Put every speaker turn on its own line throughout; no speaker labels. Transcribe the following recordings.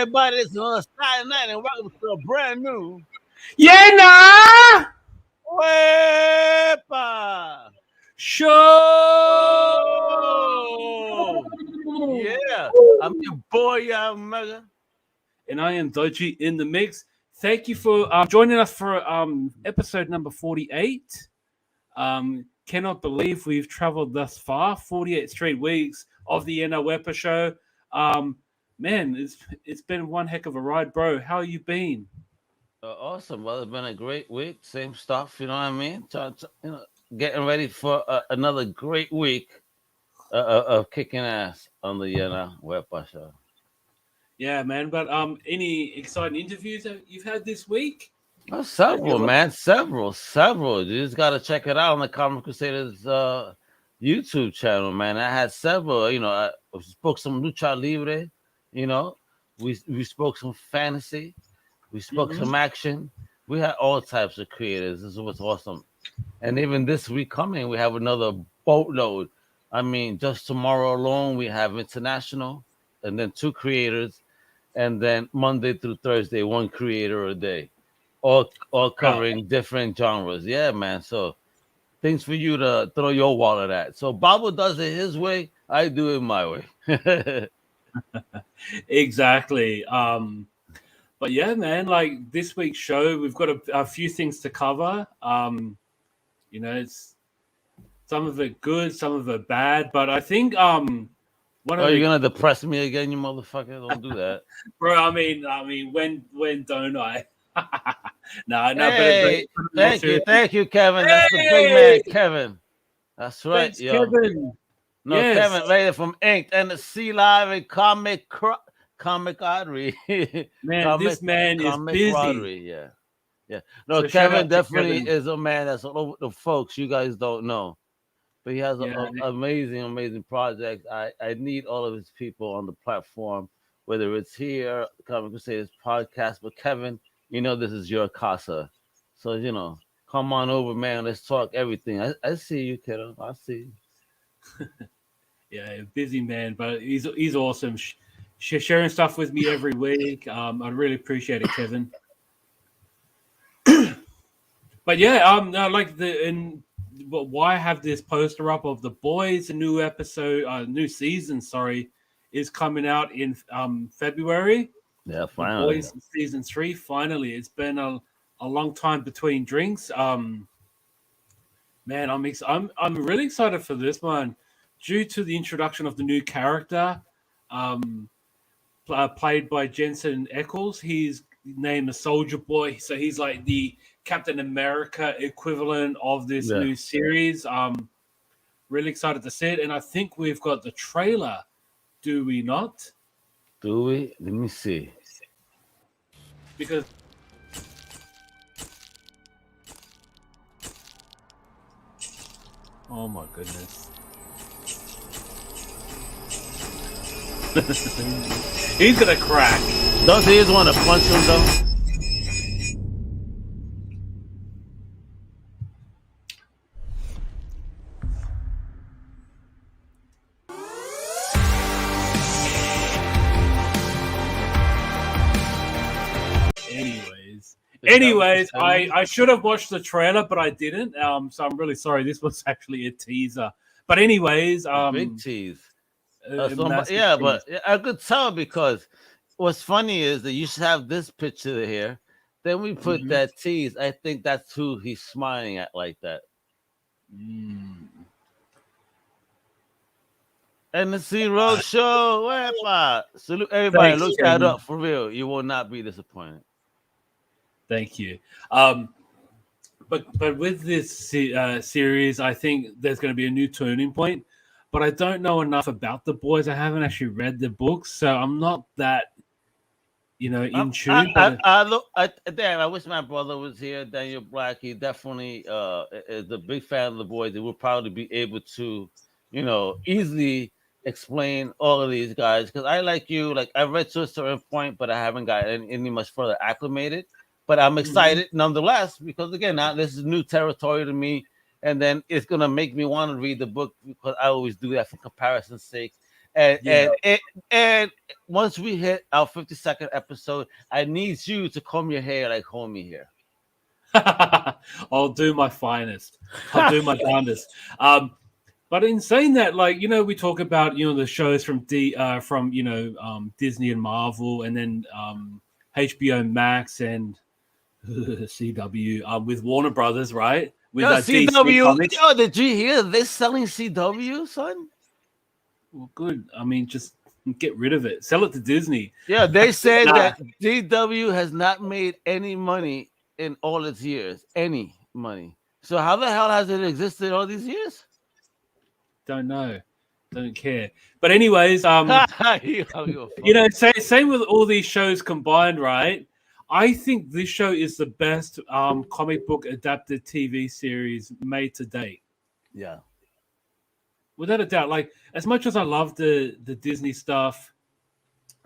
everybody. This is on Saturday night, and welcome to a brand new
Yena
Wepa
Show.
Yeah, I'm your boy, Young Mega.
And I am Dodgy in the mix. Thank you for joining us for episode number 48. Cannot believe we've traveled thus far, 48 straight weeks of the Wepa show. Man, it's been one heck of a ride, bro. How you been?
Awesome. Well, it's been a great week. Same stuff, you know what I mean? Getting ready for another great week of kicking ass on the Wepa show.
Yeah, man. But any exciting interviews that you've had this week?
Oh, several, man. Several. You just got to check it out on the Comic Crusaders YouTube channel, man. I had several, I spoke some Lucha Libre, we spoke some fantasy, we spoke some action. We had all types of creators. This was awesome. And even this week coming, we have another boatload. I mean, just tomorrow alone, we have international and then 2 creators. And then Monday through Thursday, 1 creator a day. All covering different genres. Yeah, man. So things for you to throw your wallet at. So Babo does it his way. I do it my way.
Exactly. But yeah, man, like this week's show, we've got a few things to cover. It's some of it good, some of it bad. But I think
you're gonna depress me again, you motherfucker? Don't do that.
Bro, I mean, when don't I? No.
Hey, thank you, Kevin. That's the big man, Kevin. That's right,
Thanks, yo. Kevin.
No, yes. Kevin, later from Inked and the Sea Live and Comic Artery.
Man, this man is busy.
Artery, yeah. No, so Kevin definitely is a man that's all over the folks you guys don't know. But he has an amazing project. I need all of his people on the platform, whether it's here, Comic Crusaders podcast. But Kevin, this is your casa. So, come on over, man. Let's talk everything. I see you, kiddo. I see you.
Yeah, busy man, but he's awesome. Sharing stuff with me every week. I really appreciate it, Kevin. But yeah, why have this poster up of The Boys? A new episode, new season, is coming out in February.
Yeah, finally.
The Boys season 3. Finally, it's been a long time between drinks. Man, I'm really excited for this one, due to the introduction of the new character, played by Jensen Ackles. He's named Soldier Boy, so he's like the Captain America equivalent of this new series. Really excited to see it, and I think we've got the trailer. Do we not?
Do we? Let me see.
Because oh my goodness. He's gonna crack.
Don't you just want to punch him though?
Anyways, I should have watched the trailer, but I didn't. So I'm really sorry. This was actually a teaser. But anyways,
big tease. But I could tell because what's funny is that you should have this picture here. Then we put that tease. I think that's who he's smiling at like that. NC Road Show. Wepa. Salute everybody. Look that up for real. You will not be disappointed.
Thank you. But with this series, I think there's going to be a new turning point. But I don't know enough about The Boys. I haven't actually read the books, so I'm not that, in tune.
I wish my brother was here, Daniel Black. He definitely is a big fan of The Boys. He will probably be able to, easily explain all of these guys. Because I I read to a certain point, but I haven't got any much further acclimated. But I'm excited nonetheless, because again, now this is new territory to me. And then it's going to make me want to read the book because I always do that for comparison's sake. And once we hit our 52nd episode, I need you to comb your hair like homie here.
I'll do my finest. I'll do my darndest. But in saying that, like, we talk about the shows from Disney and Marvel, and then HBO Max and CW with Warner Brothers, right? With DC
CW.
Comics.
Yo, did you hear they're selling CW, son?
Well, good. I mean, just get rid of it. Sell it to Disney.
Yeah, they said that CW has not made any money in all its years. Any money. So how the hell has it existed all these years?
Don't know. Don't care. But anyways, same with all these shows combined, right? I think this show is the best comic book adapted TV series made to date.
Yeah.
Without a doubt. Like, as much as I love the Disney stuff,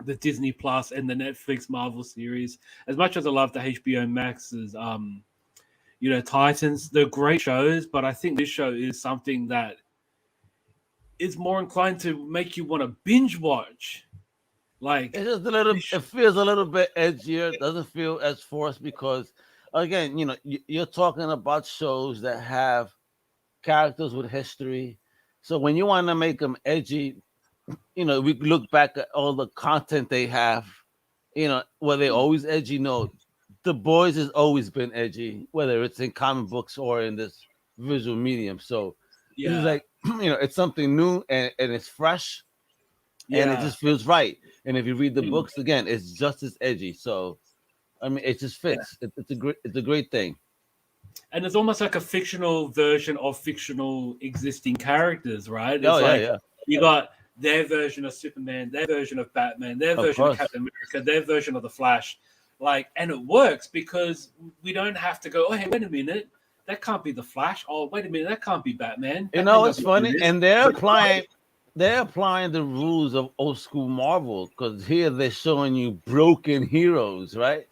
the Disney Plus and the Netflix Marvel series, as much as I love the HBO Max's Titans, they're great shows, but I think this show is something that is more inclined to make you want to binge watch. Like,
it's just it feels a little bit edgier. It doesn't feel as forced because, again, you're talking about shows that have characters with history. So when you want to make them edgy, we look back at all the content they have. Were they always edgy? No, The Boys has always been edgy, whether it's in comic books or in this visual medium. So it's like it's something new and it's fresh, and it just feels right. And if you read the books again, it's just as edgy. So, I mean, it just fits. Yeah. It's a great thing.
And it's almost like a fictional version of fictional existing characters, right? It's
yeah.
You got their version of Superman, their version of Batman, their version of Captain America, their version of the Flash. Like, and it works because we don't have to go, oh, hey, wait a minute, that can't be the Flash. Oh, wait a minute, that can't be Batman.
It's funny, and they're applying the rules of old school Marvel because here they're showing you broken heroes, right?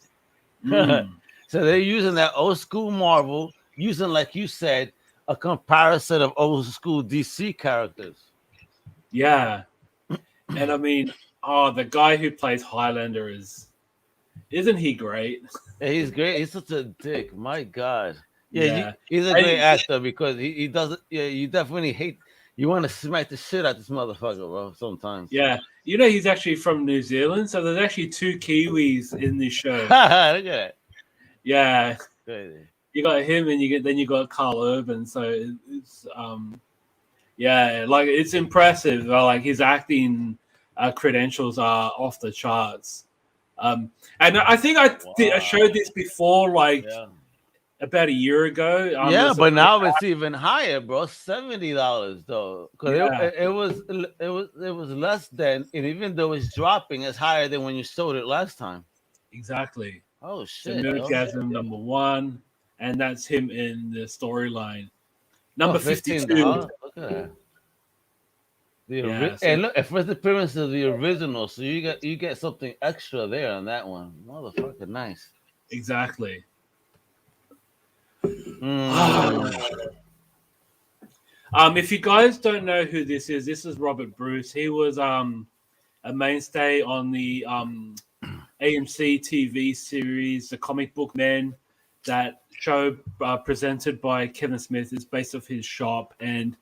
So they're using that old school Marvel, using, like you said, a comparison of old school DC characters.
Yeah. And I mean, the guy who plays Highlander isn't he great?
Yeah, he's great. He's such a dick. My God. Yeah. He's a great actor because he doesn't. Yeah, you definitely hate. You want to smack the shit out this motherfucker, bro. Sometimes.
Yeah, he's actually from New Zealand, so there's actually 2 Kiwis in this show.
Look at that.
Yeah,
crazy.
You got him, and you got Carl Urban. So it's like it's impressive. Like his acting credentials are off the charts. And I think I showed this before, like. Yeah. About a year ago.
But now it's even higher, bro. $70 though, because it was less than, and even though it's dropping, it's higher than when you sold it last time.
Exactly.
Oh shit!
Nerdgasm number 1, and that's him in the storyline. Number 52. Look at
that. And look, first appearance of the original, so you get something extra there on that one. Motherfucker, nice.
Exactly. If you guys don't know who this is Robert Bruce. He was a mainstay on the AMC TV series, The Comic Book Men. That show presented by Kevin Smith is based off his shop, and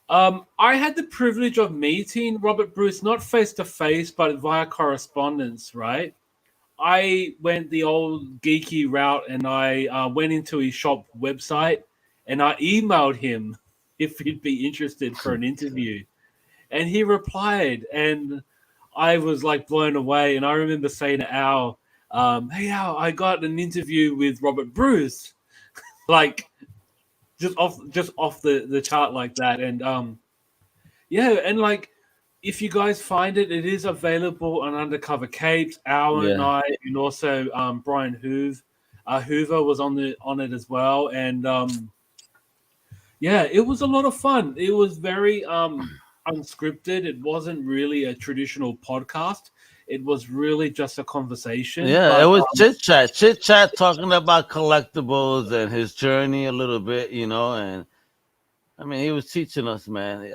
I had the privilege of meeting Robert Bruce, not face to face, but via correspondence, right? I went the old geeky route, and I went into his shop website, and I emailed him if he'd be interested for an interview. And he replied, and I was like blown away. And I remember saying to Al, hey, Al, I got an interview with Robert Bruce. Like, just off the chart like that. And, and like, if you guys find it, it is available on Undercover Capes. Al and I, and also Brian Hoover was on it as well. And it was a lot of fun. It was very unscripted. It wasn't really a traditional podcast. It was really just a conversation.
Yeah, it was chit chat talking about collectibles and his journey a little bit, and I mean, he was teaching us, man.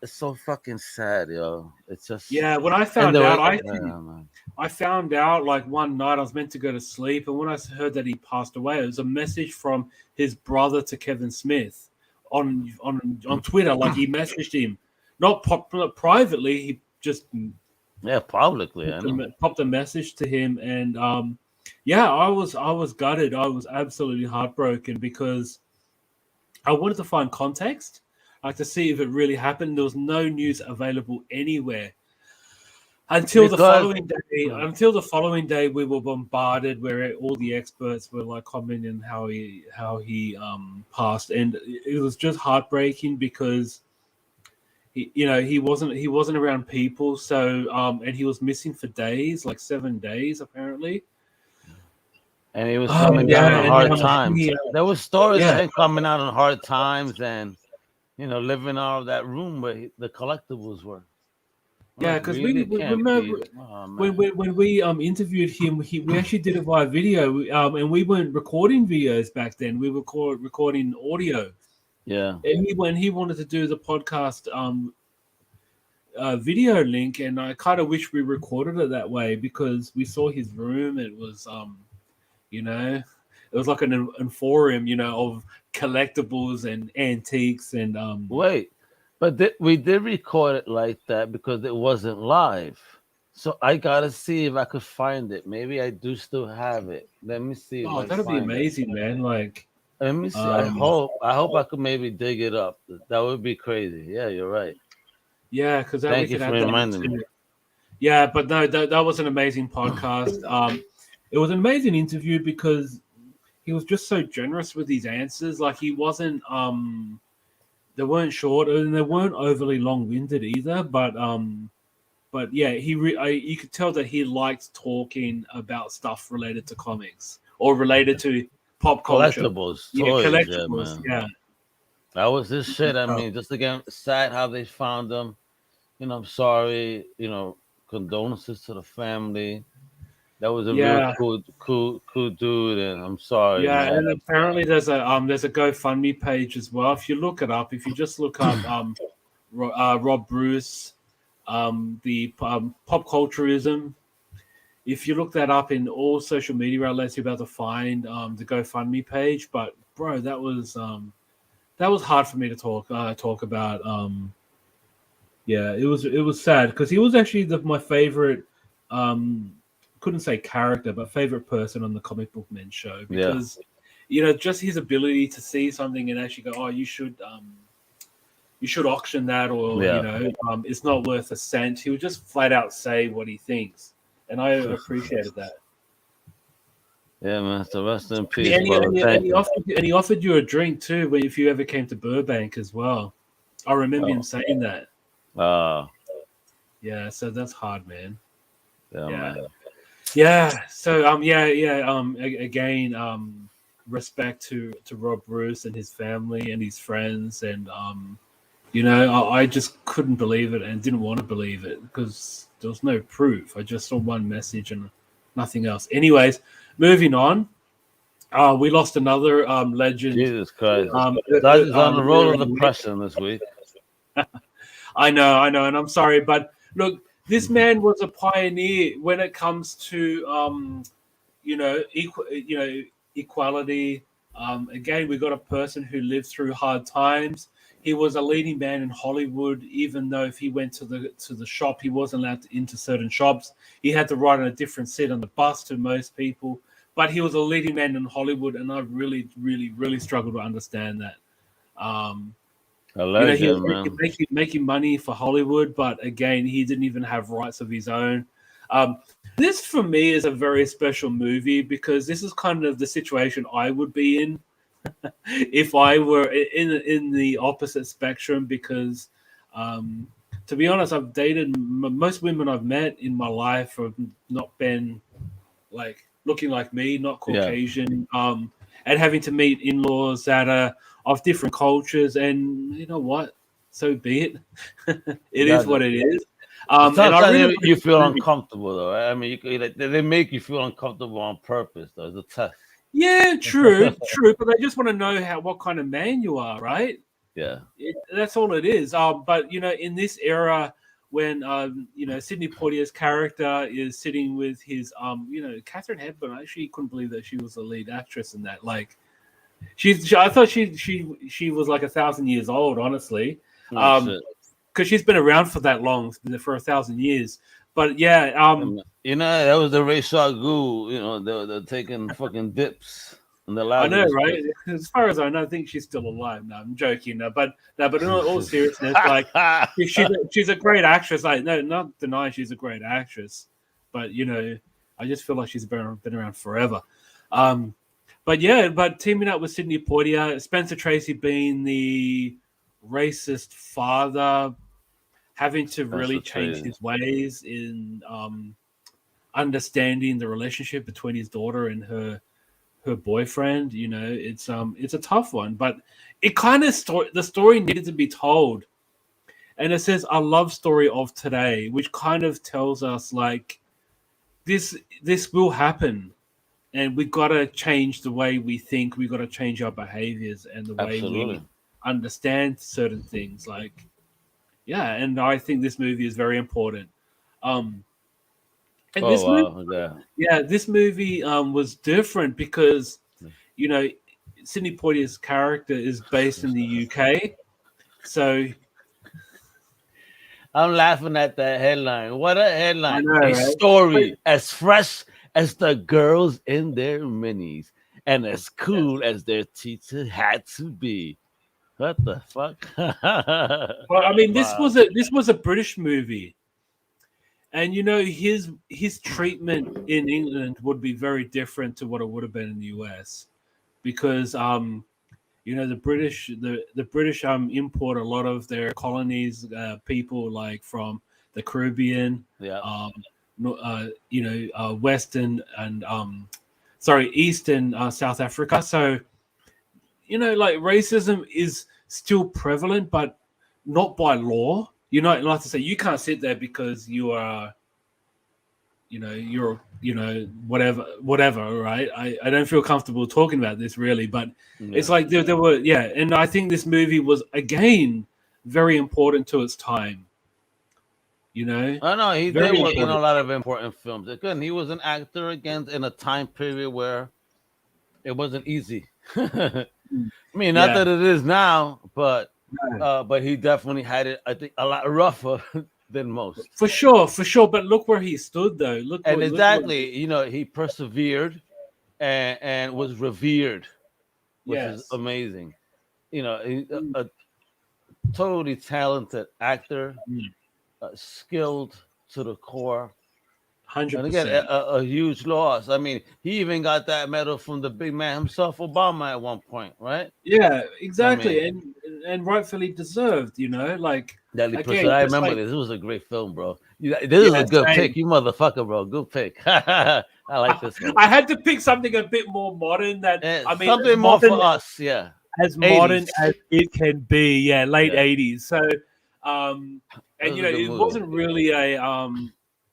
It's so fucking sad, yo. It's just
Yeah, when I
and
found
the
out,
way, yeah, man.
I found out like one night I was meant to go to sleep, and when I heard that he passed away, it was a message from his brother to Kevin Smith on Twitter. Like he messaged him, not privately. He just
Yeah, publicly, I know.
popped a message to him, and yeah, I was gutted. I was absolutely heartbroken because I wanted to find context, like to see if it really happened. There was no news available anywhere until the
Because
following day. Until the following day, we were bombarded where all the experts were like commenting how he passed, and it was just heartbreaking because he wasn't around people. So and he was missing for days, like 7 days apparently.
and he was coming down on hard times.
He,
There was stories of
yeah.
him coming out on hard times and living out of that room where the collectibles were. I'm
Yeah,
like,
because
really?
we
It can't
remember
be. Oh
when
man.
we interviewed him, we actually did it via video, and we weren't recording videos back then. We were recording audio.
Yeah.
And when he wanted to do the podcast video link, and I kind of wish we recorded it that way because we saw his room. It was it was like an emporium, of collectibles and antiques and
Wait, but we did record it like that because it wasn't live. So I gotta see if I could find it. Maybe I do still have it. Let me see if
oh,
I
that'd be
find it.
amazing, man. Like
Let me see. I
um
hope. I hope I could maybe dig it up. That would be crazy. Yeah, you're right.
yeah, because that we
Thank you
could
for
add that
reminding me.
into. Yeah, but no, that was an amazing podcast. It was an amazing interview because he was just so generous with his answers. Like he wasn't they weren't short and they weren't overly long-winded either. But yeah, you could tell that he liked talking about stuff related to comics or related to pop culture.
Collectibles,
Yeah,
toys. Yeah,
collectibles.
man.
Yeah.
That was his shit. I
Oh,
mean, just again, sad how they found him. I'm sorry. Condolences to the family. That was a real
yeah.
cool dude, and I'm sorry,
Yeah,
man.
and apparently there's a GoFundMe page as well. If you look it up, if you just look up Rob Bruce, the pop culturism. If you look that up in all social media outlets, you're about to find the GoFundMe page. But bro, that was hard for me to talk about. Yeah, it was sad because he was actually my favorite. Couldn't say character, but favorite person on the Comic Book Men show
Yeah,
because just his ability to see something and actually go, oh, you should auction that, or
yeah,
it's not worth a cent. He would just flat out say what he thinks, and I appreciated that.
yeah, man. So rest in peace,
And he,
brother.
and he, and
Thank
he
you.
offered and he offered you a drink too if you ever came to Burbank as well. I remember him
Oh,
saying that.
uh,
Yeah, so that's hard, man.
yeah,
Yeah,
man.
yeah. So again, respect to Rob Bruce and his family and his friends, and I just couldn't believe it and didn't want to believe it because there was no proof. I just saw one message and nothing else. Anyways, moving on. We lost another legend.
Jesus Christ.
Um,
Dodgy's on the road
earlier
of
in the week.
depression this week.
I know, and I'm sorry, but look, this man was a pioneer when it comes to equality. Again, we got a person who lived through hard times. He was a leading man in Hollywood, even though if he went to the shop, he wasn't allowed to into certain shops. He had to ride on a different seat on the bus to most people. But he was a leading man in Hollywood, and I really, really, really struggle to understand that. Um,
A
he was
legend, man.
making money for Hollywood, but again, he didn't even have rights of his own. This, for me, is a very special movie because this is kind of the situation I would be in if I were in the opposite spectrum. Because, to be honest, I've dated most women I've met in my life have not been like looking like me, not
Yeah.
Caucasian, and having to meet in-laws that are of different cultures. And you know what? So be it. It is what it is. And I
Sometimes
really
you feel uncomfortable, though, right? I mean, they make you feel uncomfortable on purpose, though. It's a test.
yeah, true, but they just want to know what kind of man you are, right?
Yeah.
That's all it is. But in this era, when Sidney Poitier's character is sitting with his Catherine Hepburn, I actually couldn't believe that she was the lead actress in that. Like, I thought she was like 1,000 years old, honestly.
Oh, shit.
Because she's been around for that long, for 1,000 years. But yeah,
that was the Ray Shagu. They're taking fucking dips in the
I know,
Lazarus
right?
pit.
As far as I know, I think she's still alive. No, I'm joking. No, but in all seriousness, like she's a great actress. Like, no, not denying she's a great actress, but I just feel like she's been around forever. But teaming up with Sidney Poitier, Spencer Tracy being the racist father, having to really change his ways in understanding the relationship between his daughter and her boyfriend. It's a tough one, but it kind of the story needed to be told, and it says a love story of today, which kind of tells us like this will happen, and we got to change the way we think. We got to change our behaviors and the way we understand certain things. Like, yeah, and I think this movie is very important. And this movie was different because, Sidney Poitier's character is based in the UK. So
I'm laughing at that headline. What a headline.
Know,
a
right?
story as fresh as the girls in their minis and as cool as their teacher had to be. What the fuck?
Well, I mean, this was a British movie. And his treatment in England would be very different to what it would have been in the US, because the British import a lot of their colonies, people like from the Caribbean, Western and Eastern South Africa. So like racism is still prevalent, but not by law. Like to say, you can't sit there because you are, whatever, right? I don't feel comfortable talking about this really, but it's like there were, and I think this movie was, again, very important to its time. I
know he did work in a lot of important films. Again, he was an actor again in a time period where it wasn't easy. I mean, not that it is now, but he definitely had it, I think, a lot rougher than most.
For sure. But look where he stood, though.
He persevered and was revered, which is amazing. A totally talented actor, skilled to the core.
100%.
And again, a huge loss. I mean, he even got that medal from the big man himself, Obama, at one point, right?
Yeah, exactly. I mean, and rightfully deserved, like.
I remember this. It was a great film, bro. This is a good pick, you motherfucker, bro. Good pick. I like this one.
I had to pick something a bit more modern.
Something more for us, yeah.
As 80s. Modern as it can be, late 80s. So, it wasn't really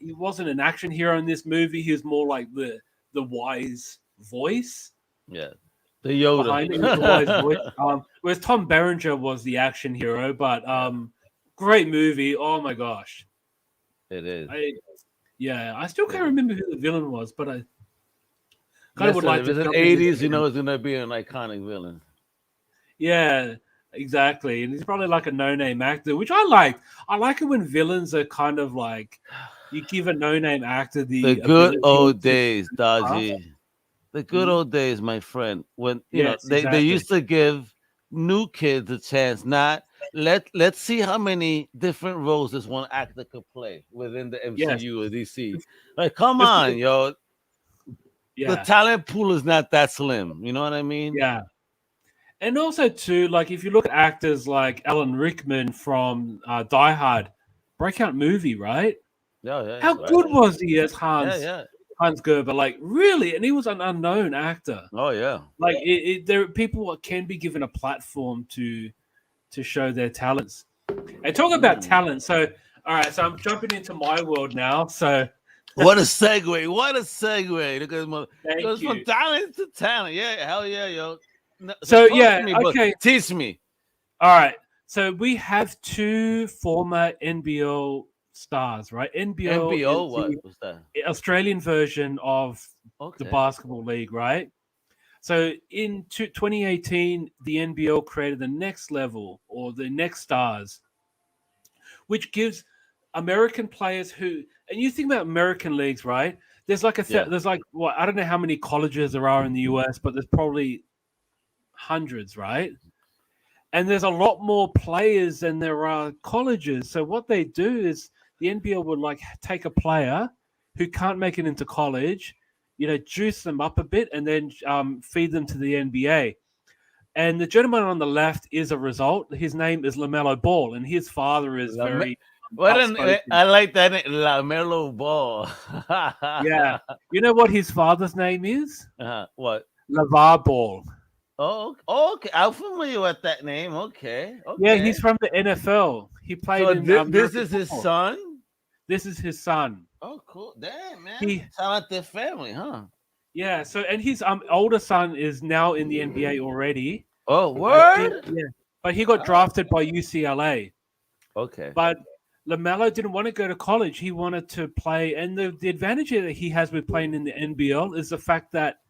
he wasn't an action hero in this movie. He was more like the wise voice.
Yeah. The Yoda.
Behind him, the wise voice. Whereas Tom Berenger was the action hero, but great movie. Oh my gosh.
It is.
I still can't remember who the villain was, but I
kind of would like to. If it's in the 80s, it's gonna be an iconic villain.
Yeah. Exactly, and he's probably like a no-name actor, which I like. I like it when villains are kind of like, you give a no-name actor the
good old days, Dodgy. The good old days, my friend. When they used to give new kids a chance. Not let's see how many different roles this one actor could play within the MCU or DC. Like, come on, yo. The talent pool is not that slim. You know what I mean?
Yeah. And also, too, like, if you look at actors like Alan Rickman from Die Hard, breakout movie, right?
Yeah.
How good was he as Hans? Hans Gerber, like, really? And he was an unknown actor.
Oh, yeah.
Like, there are people that can be given a platform to show their talents. And talk about talent. So, all right, so I'm jumping into my world now. So,
what a segue! What a segue! It goes from talent to talent. Yeah, hell yeah, yo.
So yeah, okay.
Teach me.
All right. So we have two former NBL stars, right? NBL
NBO,
is
what
the
was that?
Australian version of the
Okay.
basketball league, right? So in 2018, the NBL created the next level or the next stars, which gives American players who, and you think about American leagues, right? There's like
Yeah.
there's like what, I don't know how many colleges there are in the US, but there's probably hundreds, right? And there's a lot more players than there are colleges. So what they do is the NBL would like take a player who can't make it into college, juice them up a bit, and then feed them to the NBA. And the gentleman on the left is a result. His name is LaMelo Ball, and his father is
Lame-
very
I
outspoken.
like that name, Lamelo Ball.
Yeah. You know what his father's name is?
What?
LeVar Ball.
Oh, okay. I'm familiar with that name. Okay,
Yeah,
okay.
he's from the NFL. He played
So
in
this
American
is his
football.
son.
This is his son.
Oh, cool. Damn, man.
He
Talented family, huh?
Yeah, so and his older son is now in the NBA already.
Oh, word.
But he got drafted by UCLA.
Okay.
But LaMelo didn't want to go to college. He wanted to play, and the advantage that he has with playing in the NBL is the fact that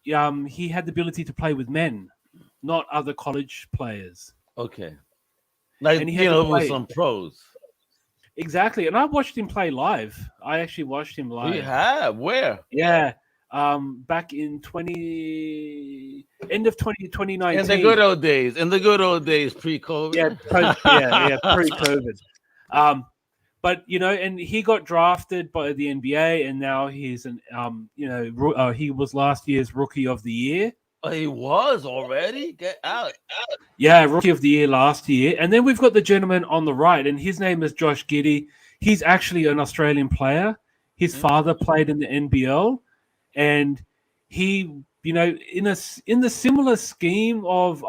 he had the ability to play with men, not other college players.
Okay. Like,
And he had to
with
play.
some pros.
Exactly, and I watched him play live. I actually watched him live.
You have? Where?
Yeah, back in end of 2019.
In the good old days. In the good old days, pre-COVID.
Yeah, pre-COVID. But and he got drafted by the NBA, and now he's an he was last year's Rookie of the Year.
Oh, he was already? Get out.
Yeah, Rookie of the Year last year. And then we've got the gentleman on the right, and his name is Josh Giddy. He's actually an Australian player. His father played in the NBL, and he, in the similar scheme of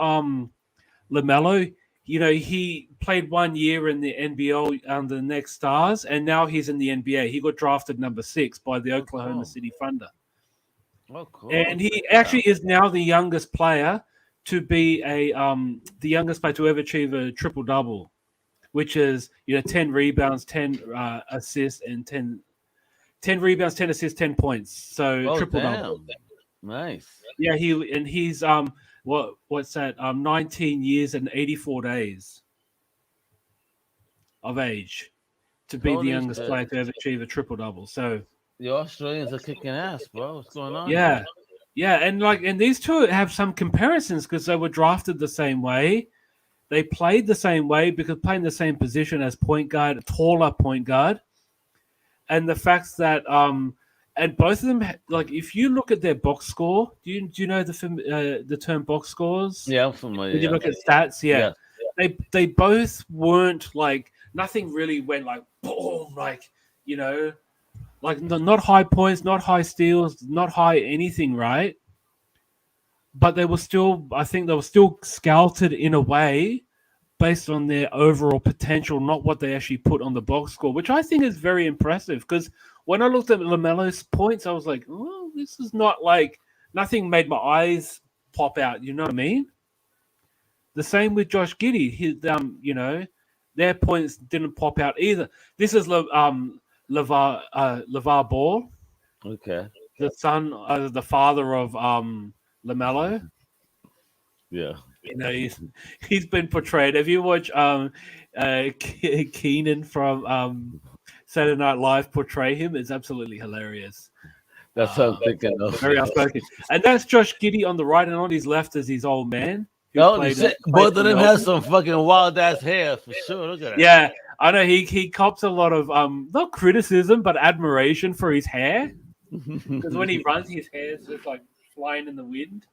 LaMelo, he played 1 year in the NBL under the Next Stars, and now he's in the NBA. He got drafted number 6 by the Oklahoma City Thunder.
Oh, cool.
And he actually is now the youngest player to be the youngest player to ever achieve a triple double, which is 10 rebounds, 10 assists, and 10 rebounds, 10 assists, 10 points. So triple double.
Nice.
Yeah, he's what's that? 19 years and 84 days of age to be the youngest player to ever achieve a triple double. So
the Australians are kicking ass, bro. What's going on?
Yeah. Yeah, and these two have some comparisons because they were drafted the same way. They played the same way because playing the same position as point guard, a taller point guard. And the fact that and both of them, like, if you look at their box score, do you know the term box scores?
Yeah, I'm familiar.
When you look at stats, they both weren't like, nothing really went like boom, like like not high points, not high steals, not high anything, right? But they were still, I think they were still scouted in a way based on their overall potential, not what they actually put on the box score, which I think is very impressive. Because when I looked at LaMelo's points, I was like, oh, this is not like, nothing made my eyes pop out. You know what I mean? The same with Josh Giddy. His, their points didn't pop out either. This is LeVar Ball.
Okay.
The son, the father of LaMelo.
Yeah.
He's been portrayed. Have you watched Keenan from Saturday Night Live portray him? It's absolutely hilarious.
That's what I'm thinking of.
Very outspoken. And that's Josh Giddy on the right, and on his left is his old man.
Both of them have some fucking wild ass hair for sure. Look at that.
Yeah, I know he cops a lot of not criticism but admiration for his hair, because when he runs, his hair is just like flying in the wind.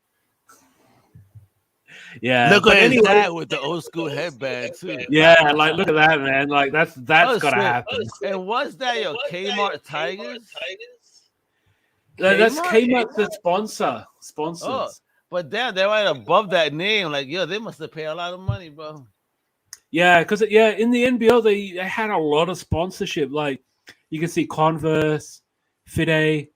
Yeah,
look at his dad with the old school headband too.
Yeah, like look at that, man. Like that's gotta happen.
And what's that? Your Kmart Tigers?
That's Kmart's the sponsors.
Oh, but damn, they're right above that name. Like, yo, they must have paid a lot of money, bro.
Yeah, because in the NBL they had a lot of sponsorship. Like you can see Converse, Fide,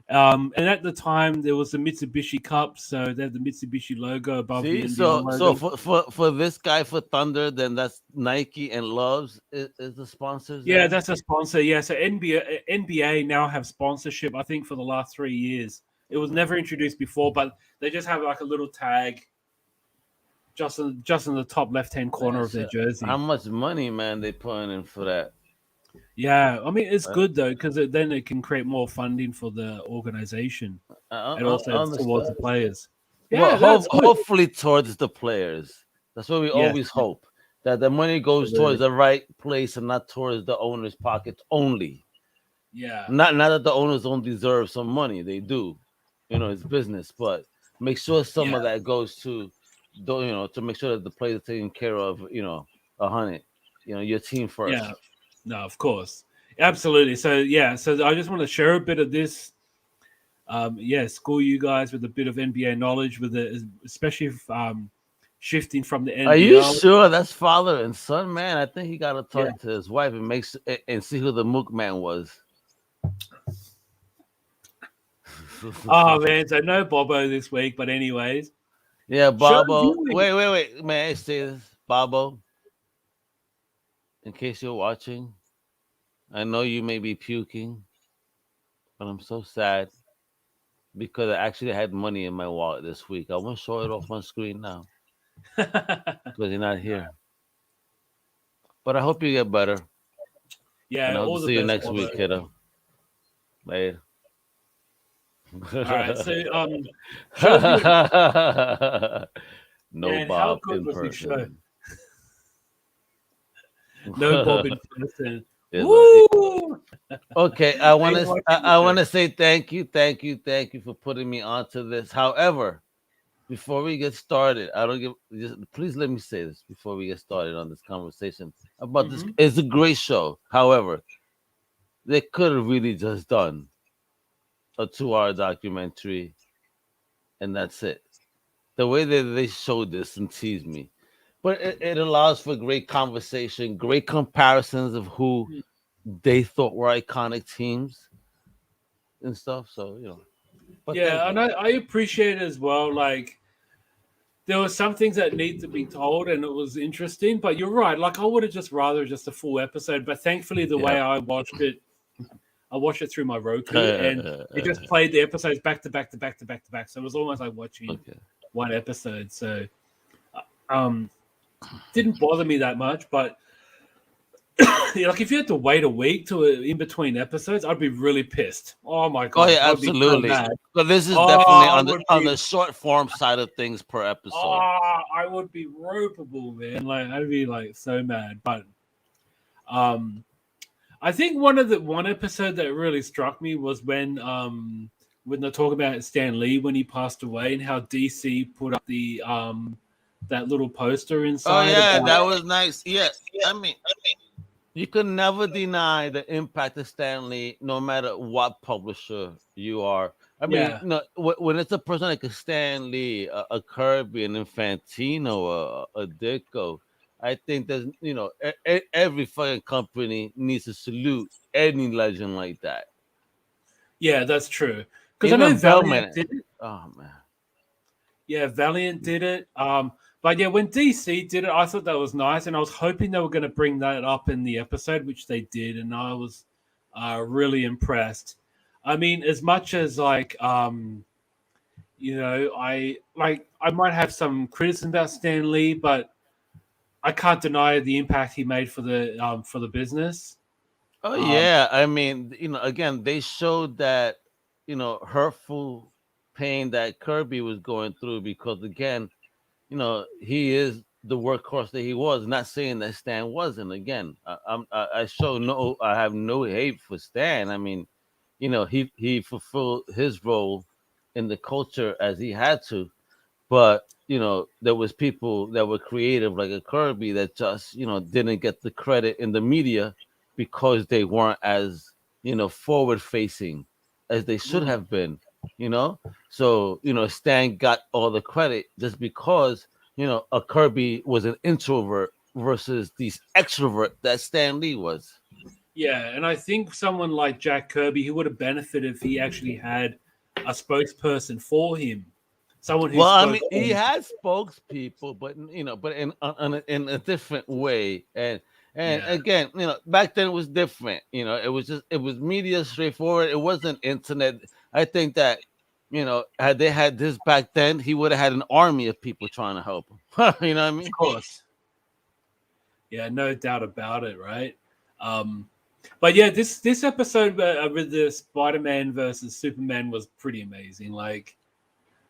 And at the time, there was the Mitsubishi Cup, so they had the Mitsubishi logo above the
See,
Indian
so
logo.
for this guy for Thunder, then that's Nike and Loves is the sponsors.
Yeah,
There?
that's a sponsor. Yeah, so NBA now have sponsorship. I think for the last 3 years, it was never introduced before, but they just have like a little tag just in the top left hand corner
Man,
of their
shit, how
jersey.
much money, man, they putting in for that?
Yeah, I mean it's
Uh,
good though because then it can create more funding for the organization and
I
also towards the
understand.
players.
Well,
Yeah, that's good.
hopefully towards the players. That's what we
Yes,
always hope, that the money goes towards
absolutely.
the right place and not towards the owner's pockets only.
Yeah,
Not that the owners don't deserve some money, they do. It's business, but make sure some
yeah,
of that goes to, to make sure that the players are taken care of. 100. Your team
yeah.
first.
No, of course, absolutely. So yeah, so I just want to share a bit of this. Yeah, school you guys with a bit of NBA knowledge, with the especially if, shifting from the
Are you
NBL.
sure that's father and son, man? I think he got to
Yeah.
talk to his wife and see who the Mook man was.
Oh man, so no Bobo this week, but anyways,
Yeah,
show
Bobo.
viewing.
Wait. May I say this, Bobo? In case you're watching, I know you may be puking, but I'm so sad because I actually had money in my wallet this week. I won't show it off on screen now because you're not here. But I hope you get better, and
Yeah,
I hope to
all the
see you
best,
next
Bobo.
week, kiddo. Later.
All right, so show viewing.
No
Man, how
Bob
good
in
was this show?
person.
No Bob in person.
Yes,
Woo!
okay,
Thanks for watching the
I
show.
want to say thank you for putting me onto this. However, before we get started, I don't give. Just please let me say this before we get started on this conversation about this.
Mhm.
It's a great show. However, they could have really just done a 2-hour documentary, and that's it. The way that they showed this and teased me, but it allows for great conversation, great comparisons of who they thought were iconic teams and stuff. So but thank
Yeah,
you.
and I appreciate it as well. Like there were some things that need to be told, and it was interesting. But you're right. Like I would have just rather just a full episode. But thankfully, the way
Yeah.
I watched it through my Roku, and it just played the episodes back to back to back to back to back. So it was almost like watching
Okay.
one episode. So um, didn't bother me that much. But like if you had to wait a week to in between episodes, I'd be really pissed. Oh my
Oh
god,
yeah,
I'd be so
absolutely.
mad.
But this is
Oh,
definitely
I
on the
would be.
short form side of things per episode.
I would be ropeable, man. Like I'd be like so mad. But um, I think one episode that really struck me was when they talk about Stan Lee when he passed away and how DC put up the that little poster
Oh
inside
yeah,
about
that was nice. Yeah, I mean, you can never deny the impact of Stanley, no matter what publisher you are. I mean,
yeah
when it's a person like a Stan Lee, a Kirby, an Infantino, a Ditko, I think there's every fucking company needs to salute any legend like that.
yeah that's true because I know
Even
Valiant
Bellman.
did it.
Oh man.
Yeah, Valiant did it. But yeah, when DC did it, I thought that was nice, and I was hoping they were going to bring that up in the episode, which they did, and I was really impressed. I mean, as much as I might have some criticism about Stan Lee, but I can't deny the impact he made for the business.
Oh
Um,
yeah, I mean, again, they showed that hurtful pain that Kirby was going through because again, he is the workhorse that he was. Not saying that Stan wasn't. Again, I have no hate for Stan. I mean, he fulfilled his role in the culture as he had to, but there was people that were creative like a Kirby that just didn't get the credit in the media because they weren't as forward facing as they should
mm,
have been. So Stan got all the credit just because a Kirby was an introvert versus these extrovert that Stan Lee was.
Yeah, and I think someone like Jack Kirby, he would have benefited if he actually had a spokesperson for him, someone who
Well, I
spoke
mean, he
for him.
had spokespeople, but but in a different way. And
Yeah,
again, back then it was different. It was media straightforward. It wasn't internet. I think that had they had this back then, he would have had an army of people trying to help him. You know what I
of
mean?
course. Yeah, no doubt about it, right? Um, but yeah, this episode with the Spider-Man versus Superman was pretty amazing. Like,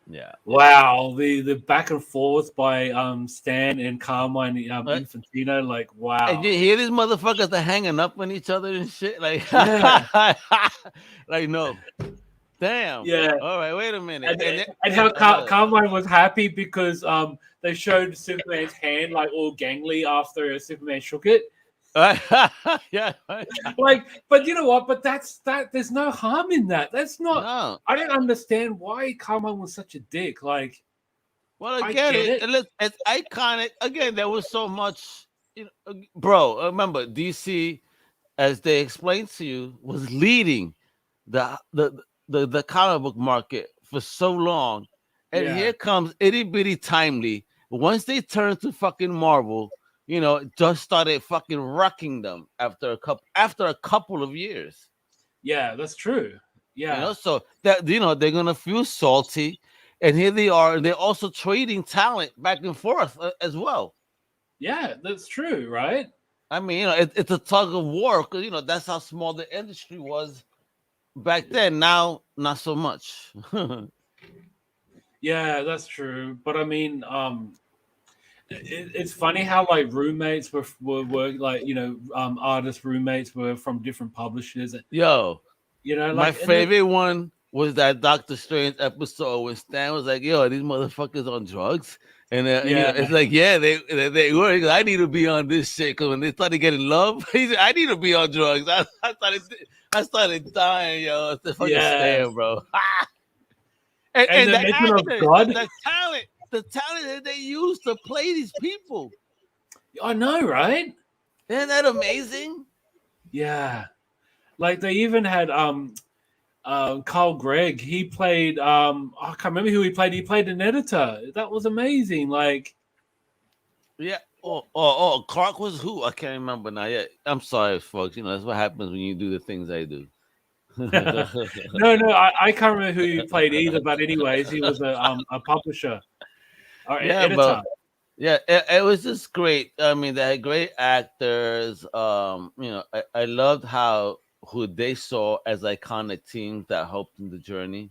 Yeah.
wow, the back and forth by Stan and Carmine
Right?
Infantino, like,
And
wow,
you hear these motherfuckers are hanging up on each other and shit, like,
yeah,
like no, damn.
yeah.
All right, wait a minute,
And,
and then,
and how
uh,
Carmine was happy because they showed Superman's hand like all gangly after Superman shook it.
yeah,
Like, but you know what? But that. There's no harm in that. That's not.
no.
I don't understand why Carmine was such a dick. Like,
Well,
I
again,
get it.
it's iconic. Again, there was so much, bro. Remember, DC, as they explained to you, was leading the comic book market for so long, and
Yeah,
here comes itty bitty timely. Once they turned to fucking Marvel, it just started fucking wrecking them after a couple of years.
yeah, that's true. Yeah,
So that they're gonna feel salty, and here they are, and they're also trading talent back and forth as well.
yeah, that's true, right?
I mean, it's a tug of war because that's how small the industry was back then. Now, not so much.
Yeah, that's true. But I mean, it's funny how like roommates were like artist roommates were from different publishers.
Yo, my
Like and then
favorite one was that Doctor Strange episode when Stan was like, "Yo, are these motherfuckers on drugs?" And
yeah,
it's like, yeah, they were. He goes, I need to be on this shit because when they started getting love, he said, I need to be on drugs. I started dying, yo. It's the fucking
yeah,
Stan, bro.
and
And
the
the
mention of
actors,
God.
the talent that they use to play these people,
I know, right?
isn't that amazing?
Yeah, like they even had Carl Gregg. He played I can't remember who he played. He played an editor. That was amazing. Like
Yeah. Oh, Clark was who? I can't remember now. Yeah, I'm sorry, folks. That's what happens when you do the things I do.
no, I can't remember who he played either. But anyways, he was a publisher or
Yeah,
editor.
but yeah, it was just great. I mean, they had great actors. I loved how who they saw as iconic teams that helped in the journey.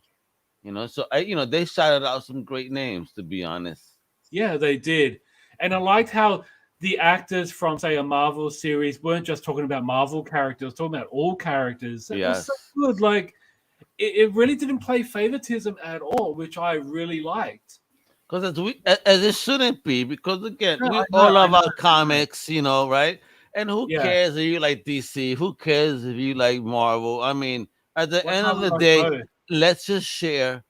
So they shouted out some great names, to be honest.
Yeah, they did. And I liked how the actors from, say, a Marvel series weren't just talking about Marvel characters, talking about all characters. It was so
Yes,
good. Like, it really didn't play favoritism at all, which I really liked.
because as it shouldn't be. Because again,
No,
we
I know,
all
I
love
know,
our
I know.
comics, right? And who
Yeah,
cares if you like DC? Who cares if you like Marvel? I mean, at the
why
end
can't
of
we
the
like
day,
both?
let's just share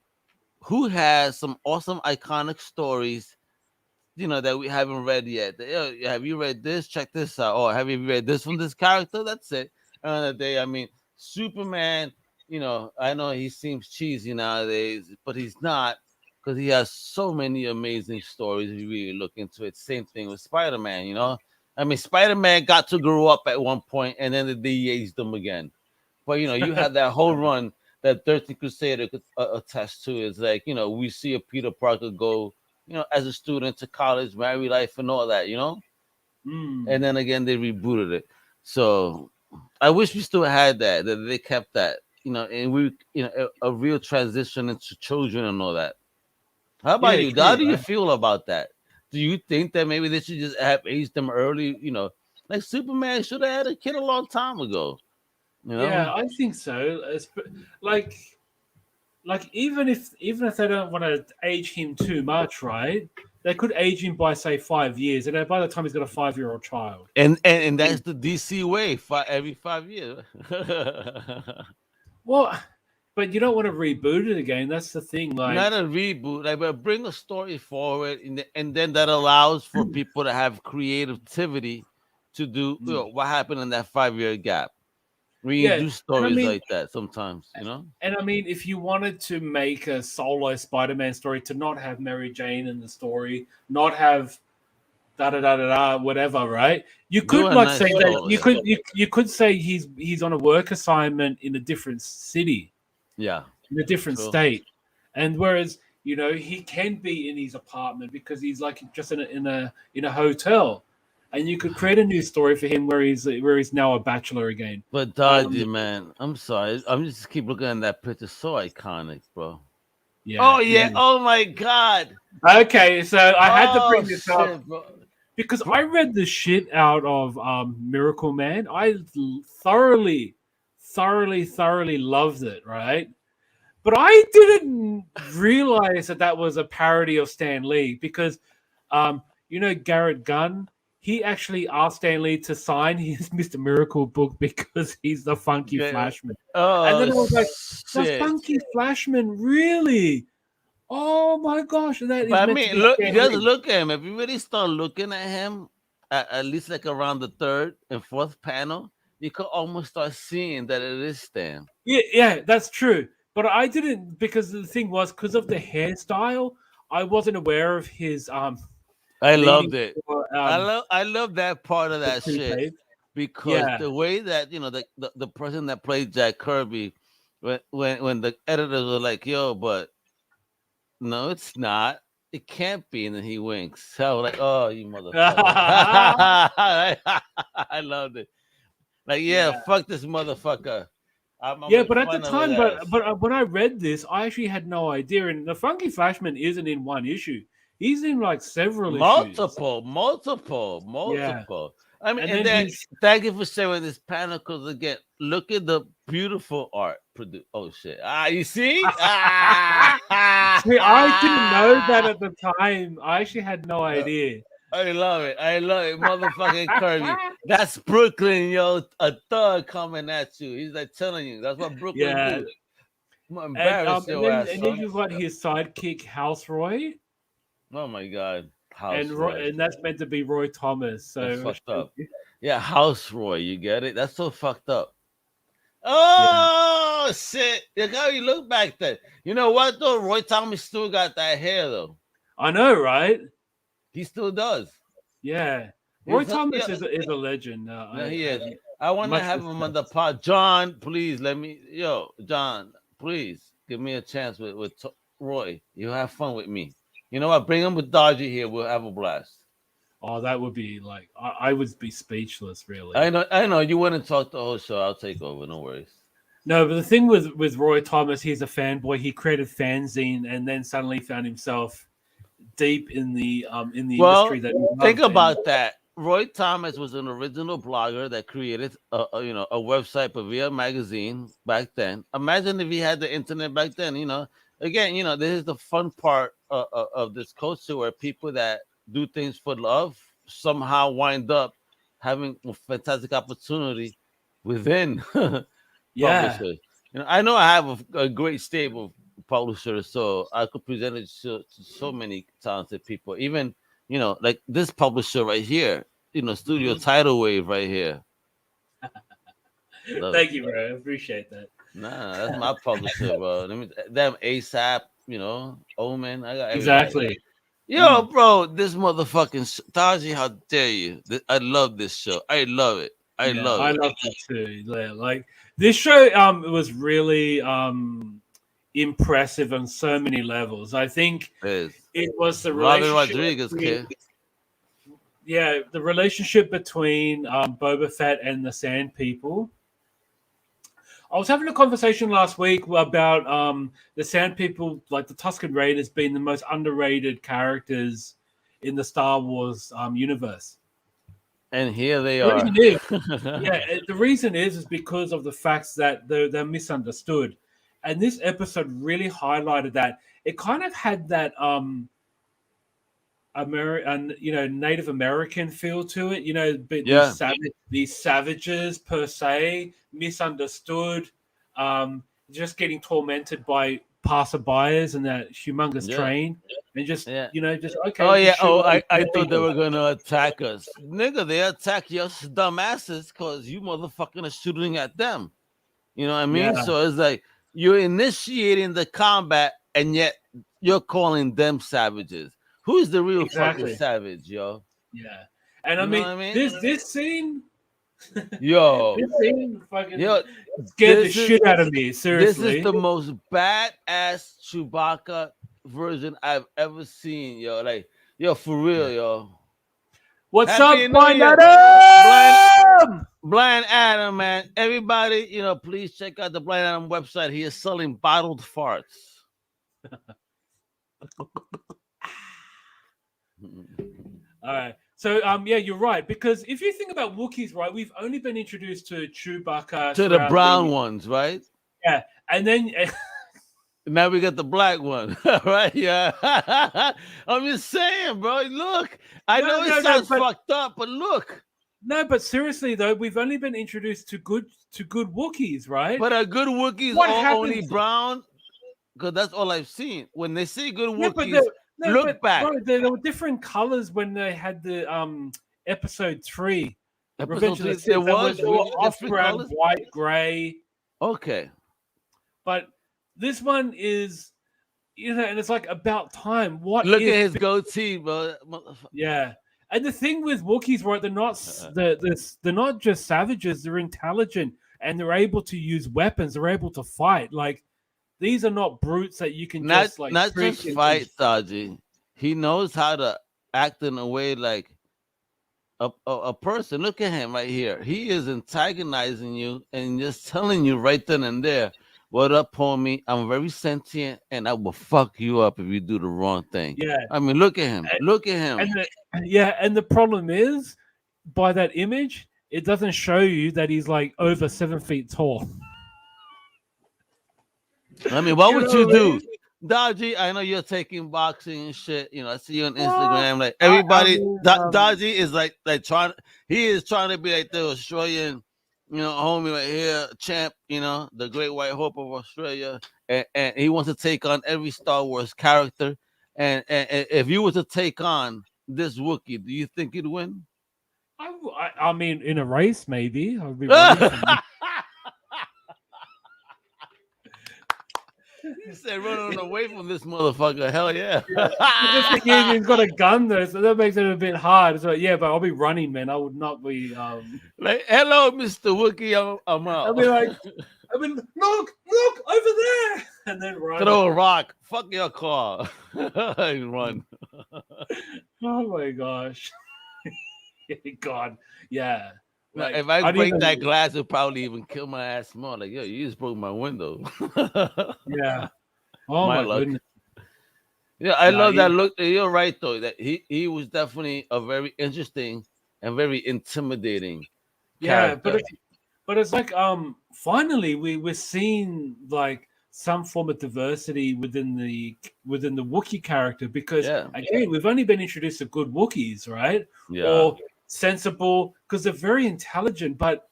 who has some awesome, iconic stories that we haven't read yet. Have you read this? Check this out. Or have you read this from this character? That's it. Another day. I mean, Superman. I know he seems cheesy nowadays, but he's not because he has so many amazing stories. If you really look into it, same thing with Spider Man. I mean, Spider Man got to grow up at one point, and then they de-aged him again. But you had that whole run that 13 Crusader could attest to. Is like we see a Peter Parker go as a student to college, marry life, and all that,
Mm.
and then again they rebooted it. So I wish we still had that they kept that, and we, a real transition into children and all that. How about
Yeah,
you? How
true,
do you
right?
feel about that? Do you think that maybe they should just have aged them early? Like Superman should have had a kid a long time ago. You
Yeah,
know?
I think so. Like, even if they don't want to age him too much, right? They could age him by say 5 years, and then by the time he's got a 5-year-old child.
And that's the DC way. Every 5 years.
Well, but you don't want to reboot it again. That's the thing.
Not
Like,
a reboot, like, but bring a story forward, and then that allows for people to have creativity to do what happened in that 5 year gap. when you
Yeah,
do
and
stories like that sometimes, you know.
and I mean, if you wanted to make a solo Spider-Man story to not have Mary Jane in the story, not have da da da da da whatever, right? You
Do
could
a
like say
nice
that
solo, yeah.
you could say he's on a work assignment in a different city,
Yeah,
in a different
true.
state, and whereas he can be in his apartment because he's like just in a hotel, and you could create a new story for him where he's now a bachelor again.
But
Um,
Dodgy, man, I'm sorry. I'm just keep looking at that picture. So iconic, bro.
yeah,
Oh
yeah.
yeah. Oh my God.
Okay, so I had to
Oh
bring this up
shit, bro.
because I read the shit out of Miracle Man. I thoroughly, thoroughly, thoroughly loved it, right? But I didn't realize that was a parody of Stan Lee because, Garrett Gunn, he actually asked Stan Lee to sign his Mr. Miracle book because he's the Funky
Okay.
Flashman. And
Oh
then I was like, the
shit.
Funky Flashman, really? Oh my gosh, that is
But I
meant to
mean,
be
look,
Stan
just
Lee.
look at him. If you really start looking at him, at least like around the third and fourth panel, you could almost start seeing that it is Stan.
Yeah, that's true. But I didn't because the thing was because of the hairstyle, I wasn't aware of his
I
needing
loved it.
for
I love that part of
the
that shit
toupee.
because
Yeah.
the way that the person that played Jack Kirby, when the editors were like, "Yo, but no, it's not. It can't be," and then he winks. So I was like, "Oh, you motherfucker!" I loved it. Like, yeah,
Yeah.
fuck this motherfucker. I'm
Yeah,
making
but at the
fun of his
time,
ass.
when I read this, I actually had no idea. And the Funky Flashman isn't in one issue; he's in like several issues.
Multiple, multiple,
Yeah,
multiple. I mean,
and
and
then
then
he's
thank you for sharing this panel because again, look at the beautiful art produced. Oh shit! You see?
see, I didn't know that at the time. I actually had no
Uh,
idea.
I love it. I love it, motherfucking Kirby. That's Brooklyn, yo. A thug coming at you. He's like telling you. That's what Brooklyn
Yeah,
do. I'm gonna
and
embarrass your ass,
and then
son.
you've got his sidekick House Roy,
Oh my god, House Roy.
And that's meant to be Roy Thomas.
That's
So
fucked up. Yeah, House Roy. You get it? That's so fucked up.
yeah,
Oh shit! Look how you look back then. You know what though? Roy Thomas still got that hair though.
I know, right?
He still does.
Yeah, Roy
He's
Thomas
yeah,
is a legend.
no,
I
he
have
is. I want to
much
have him on the
respect.
pod. John, please let me. Yo, John, please give me a chance with Roy. You have fun with me. You know what? Bring him with Dodgy here. We'll have a blast.
Oh, that would be like I would be speechless,
I
really.
know. I know. You want to talk the whole show? I'll take over. No worries.
No, but the thing with Roy Thomas, he's a fanboy. He created fanzine, and then suddenly found himself deep in the industry
Well,
that he
think
loved. And
about that. Roy Thomas was an original blogger that created a website for Via magazine back then. Imagine if he had the internet back then. Again, this is the fun part of this culture where people that do things for love somehow wind up having a fantastic opportunity within
yeah,
publishers. I know I have a great stable of publishers, so I could present it to so many talented people. Even like this publisher right here, Studio
mhm.
Tidal Wave right here. Love it.
Thank you, bro. I appreciate that.
Nah, that's my publisher, bro. Let me them ASAP, Omen. I got everybody.
Exactly.
Yo,
Mm.
bro, this motherfucking Taji, how dare you? I love this show. I love it. I
Yeah,
love
I
it.
loved it too. Yeah, like this show, was really impressive on so many levels. I think
It is.
it was the
Robin
relationship
Rodriguez,
between,
kid.
yeah, the relationship between Boba Fett and the Sand People. I was having a conversation last week about the Sand People, like the Tusken Raiders, being the most underrated characters in the Star Wars universe.
And here they
The
are.
reason is, yeah, the reason is because of the facts that they're misunderstood, and this episode really highlighted that. It kind of had that American, Native American feel to it. But
Yeah.
these savages per se, misunderstood, just getting tormented by passerbyers in that humongous train, and just just okay.
Oh yeah.
just
Oh,
shoot
I
all
thought they
people.
were gonna attack us, nigga. They attack your dumbasses because you motherfucking are shooting at them. You know what I mean?
Yeah.
So it's like you're initiating the combat, and yet you're calling them savages. Who's the real fucking savage, yo?
Yeah, and
You
I
know
mean,
what I mean?
this scene,
Yo,
this scene fucking
yo,
scared the
this is
shit out of me.
this
Seriously.
is the most badass Chewbacca version I've ever seen, yo. Like, yo, for real, yo.
What's
Happy
up,
New
Blind
Year.
Adam?
Blind Adam, man. Everybody, please check out the Blind Adam website. He is selling bottled farts.
All right. So, yeah, you're right. Because if you think about Wookiees, right, we've only been introduced to Chewbacca.
To the brown ones, right?
Yeah. And then...
now we got the black one, right? Yeah. I'm just saying, bro. Look. I know it sounds fucked up, but look.
No, but seriously, though, we've only been introduced to good Wookiees, right?
But are good Wookiees only brown? Because that's all I've seen. When they say good Wookiees... look back.
Bro, there were different colors when they had the episode 3.
Episode 3, there was
off-brown, white, gray.
Okay.
But this one is, and it's like about time.
Look at his goatee, bro.
Yeah. And the thing with Wookiees, right? They're not just savages. They're intelligent and they're able to use weapons. They're able to fight. Like, these are not brutes that you can
not just fight, Dodgy. He knows how to act in a way like a person. Look at him right here. He is antagonizing you and just telling you right then and there, "What up, homie? I'm very sentient, and I will fuck you up if you do the wrong thing."
Yeah.
I mean, look at him. Look at him.
And the problem is, by that image, it doesn't show you that he's like over 7 feet tall.
I mean, what would you do? Dodgy, I know you're taking boxing and shit. I see you on Instagram. Like everybody, Dodgy is like he is trying to be like the Australian, homie right here, champ, the great white hope of Australia. And he wants to take on every Star Wars character. And if you were to take on this Wookiee, do you think you'd win?
I mean, in a race, maybe. I would be running
You said running away from this motherfucker. Hell yeah.
He's got a gun though, so that makes it a bit hard. So yeah, but I'll be running, man. I would not be
like, hello, Mr. Wookiee, I'm out.
I'll be like, look over there, and then run.
Throw a rock. Fuck your car. And run.
Oh my gosh. God, yeah.
Like, if I break that glass, it'll probably even kill my ass more. Like, yo, you just broke my window.
Yeah. Oh my goodness.
Yeah, I love that look. You're right though. That he was definitely a very interesting and very intimidating character.
but it's like finally we're seeing like some form of diversity within the Wookiee character, because again, we've only been introduced to good Wookiees, right?
Yeah.
Or sensible, because they're very intelligent, but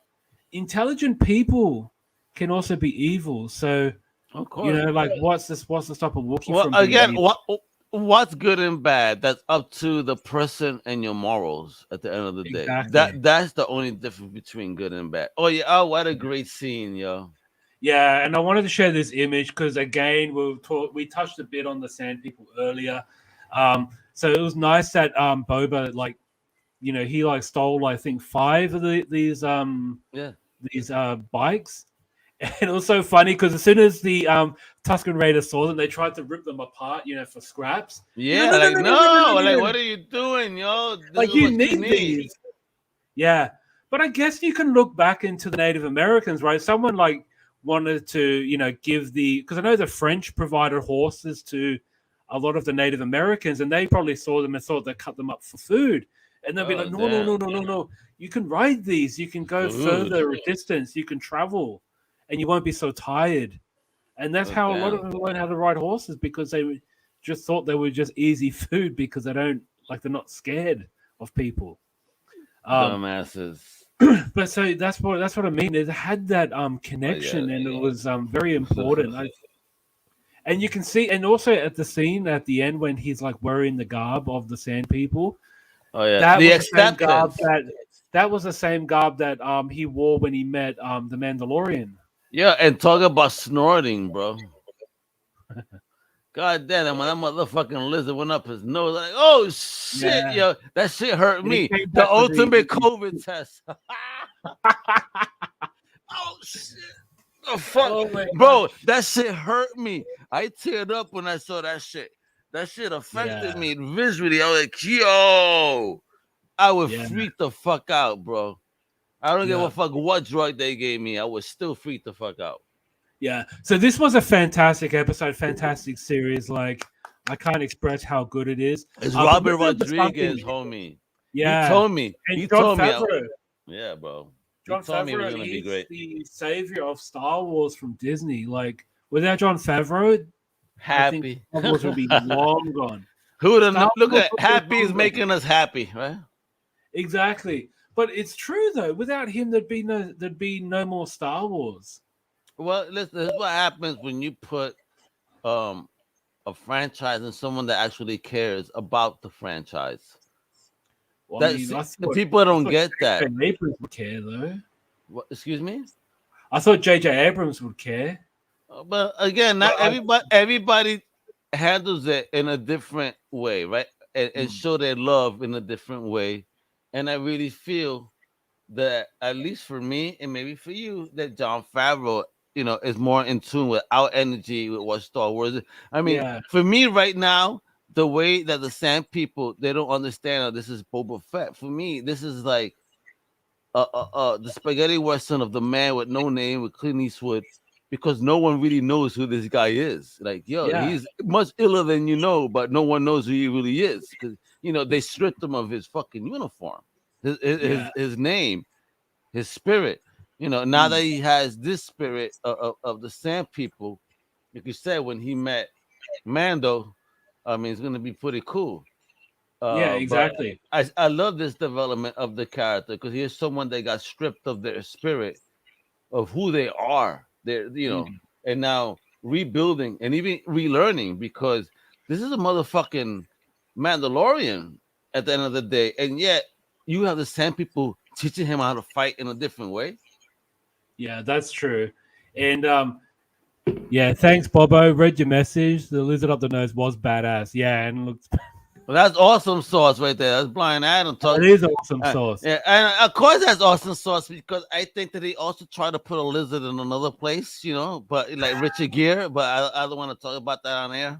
intelligent people can also be evil. So,
of course,
like what's the stop of Wookiee?
Well, again, what's good and bad? That's up to the person and your morals. At the end of the day, that's the only difference between good and bad. Oh yeah, oh what a great scene, yo.
Yeah, and I wanted to share this image because again, we touched a bit on the Sand People earlier. So it was nice that Boba he like stole I think 5 of these bikes, and it was so funny because as soon as the Tusken Raiders saw them, they tried to rip them apart, for scraps.
Yeah, like what are you doing, yo?
Like you need these. Yeah, but I guess you can look back into the Native Americans, right? Someone like wanted to give because I know the French provided horses to a lot of the Native Americans, and they probably saw them and thought they'd cut them up for food. And they'll be like, no. You can ride these. You can go further distance. You can travel, and you won't be so tired. And that's how a lot of them learn how to ride horses, because they just thought they were just easy food because they're not scared of people.
Dumbasses.
But so that's what I mean. It had that connection, and it was very important. And you can see, and also at the scene at the end when he's like wearing the garb of the Sand People,
Oh yeah,
that
the
was the same garb
acceptance.
that was the same garb that he wore when he met the Mandalorian.
Yeah, and talk about snorting, bro. God damn, and when that motherfucking lizard went up his nose, like, oh shit,
Yeah,
yo, that shit hurt
and he
me.
came
The
back with
ultimate COVID test. Oh shit. The fuck,
oh my
bro,
gosh,
that shit hurt me. I teared up when I saw that shit. That shit affected
yeah,
me visually. I was like, yo, I would
yeah,
freak the fuck out, bro. I don't give a
yeah.
fuck what drug they gave me. I would still freak the fuck out.
Yeah. So this was a fantastic episode, fantastic series. Like I can't express how good it is.
It's
But
Robert
with the something,
Rodriguez, homie. He
yeah.
told me.
And
He
John
told me.
Favreau.
Yeah, bro. He
John
told me it was
Favreau
gonna be
is
great.
the savior of Star Wars from Disney. Like without John Favreau, I think
Happy.
Star Wars would be long gone.
Who would
Star
look
Wars
at
would be
happy is
long gone.
making us happy, right?
Exactly. But it's true though. Without him, there'd be no more Star Wars.
Well, listen, this is what happens when you put um a franchise and someone that actually cares about the franchise.
Well, I
That
mean,
people
I
don't
thought
get that.
J.J. Abrams would care though.
What, excuse me?
I thought J.J. Abrams would care.
But again, not
But
everybody handles it in a different way, right? And
Mm.
show their love in a different way. And I really feel that, at least for me and maybe for you, that John Favreau, is more in tune with our energy with what Star Wars is. I mean,
Yeah,
for me right now, the way that the Sand People, they don't understand, this is Boba Fett. For me, this is like the spaghetti western of the man with no name with Clint Eastwood, because no one really knows who this guy is. Like, yo,
yeah,
he's much iller than you know, but no one knows who he really is because they stripped him of his fucking uniform, his his,
yeah.
his name, his spirit. Now
Mm.
that he has this spirit of the Sand People, like you said, when he met Mando, I mean, it's gonna be pretty cool.
Yeah,
But
exactly.
I love this development of the character because here's someone that got stripped of their spirit, of who they are.
Mm.
And now rebuilding and even relearning, because this is a motherfucking Mandalorian at the end of the day, and yet you have the same people teaching him how to fight in a different way.
Yeah, that's true. And yeah, thanks, Bobo. Read your message. The lizard up the nose was badass. Yeah, and looked
Well, that's awesome sauce right there. That's Blind Adam
it
talking.
is awesome sauce.
Yeah, and of course that's awesome sauce because I think that he also tried to put a lizard in another place, but like Richard Gere. But I don't want to talk about that on air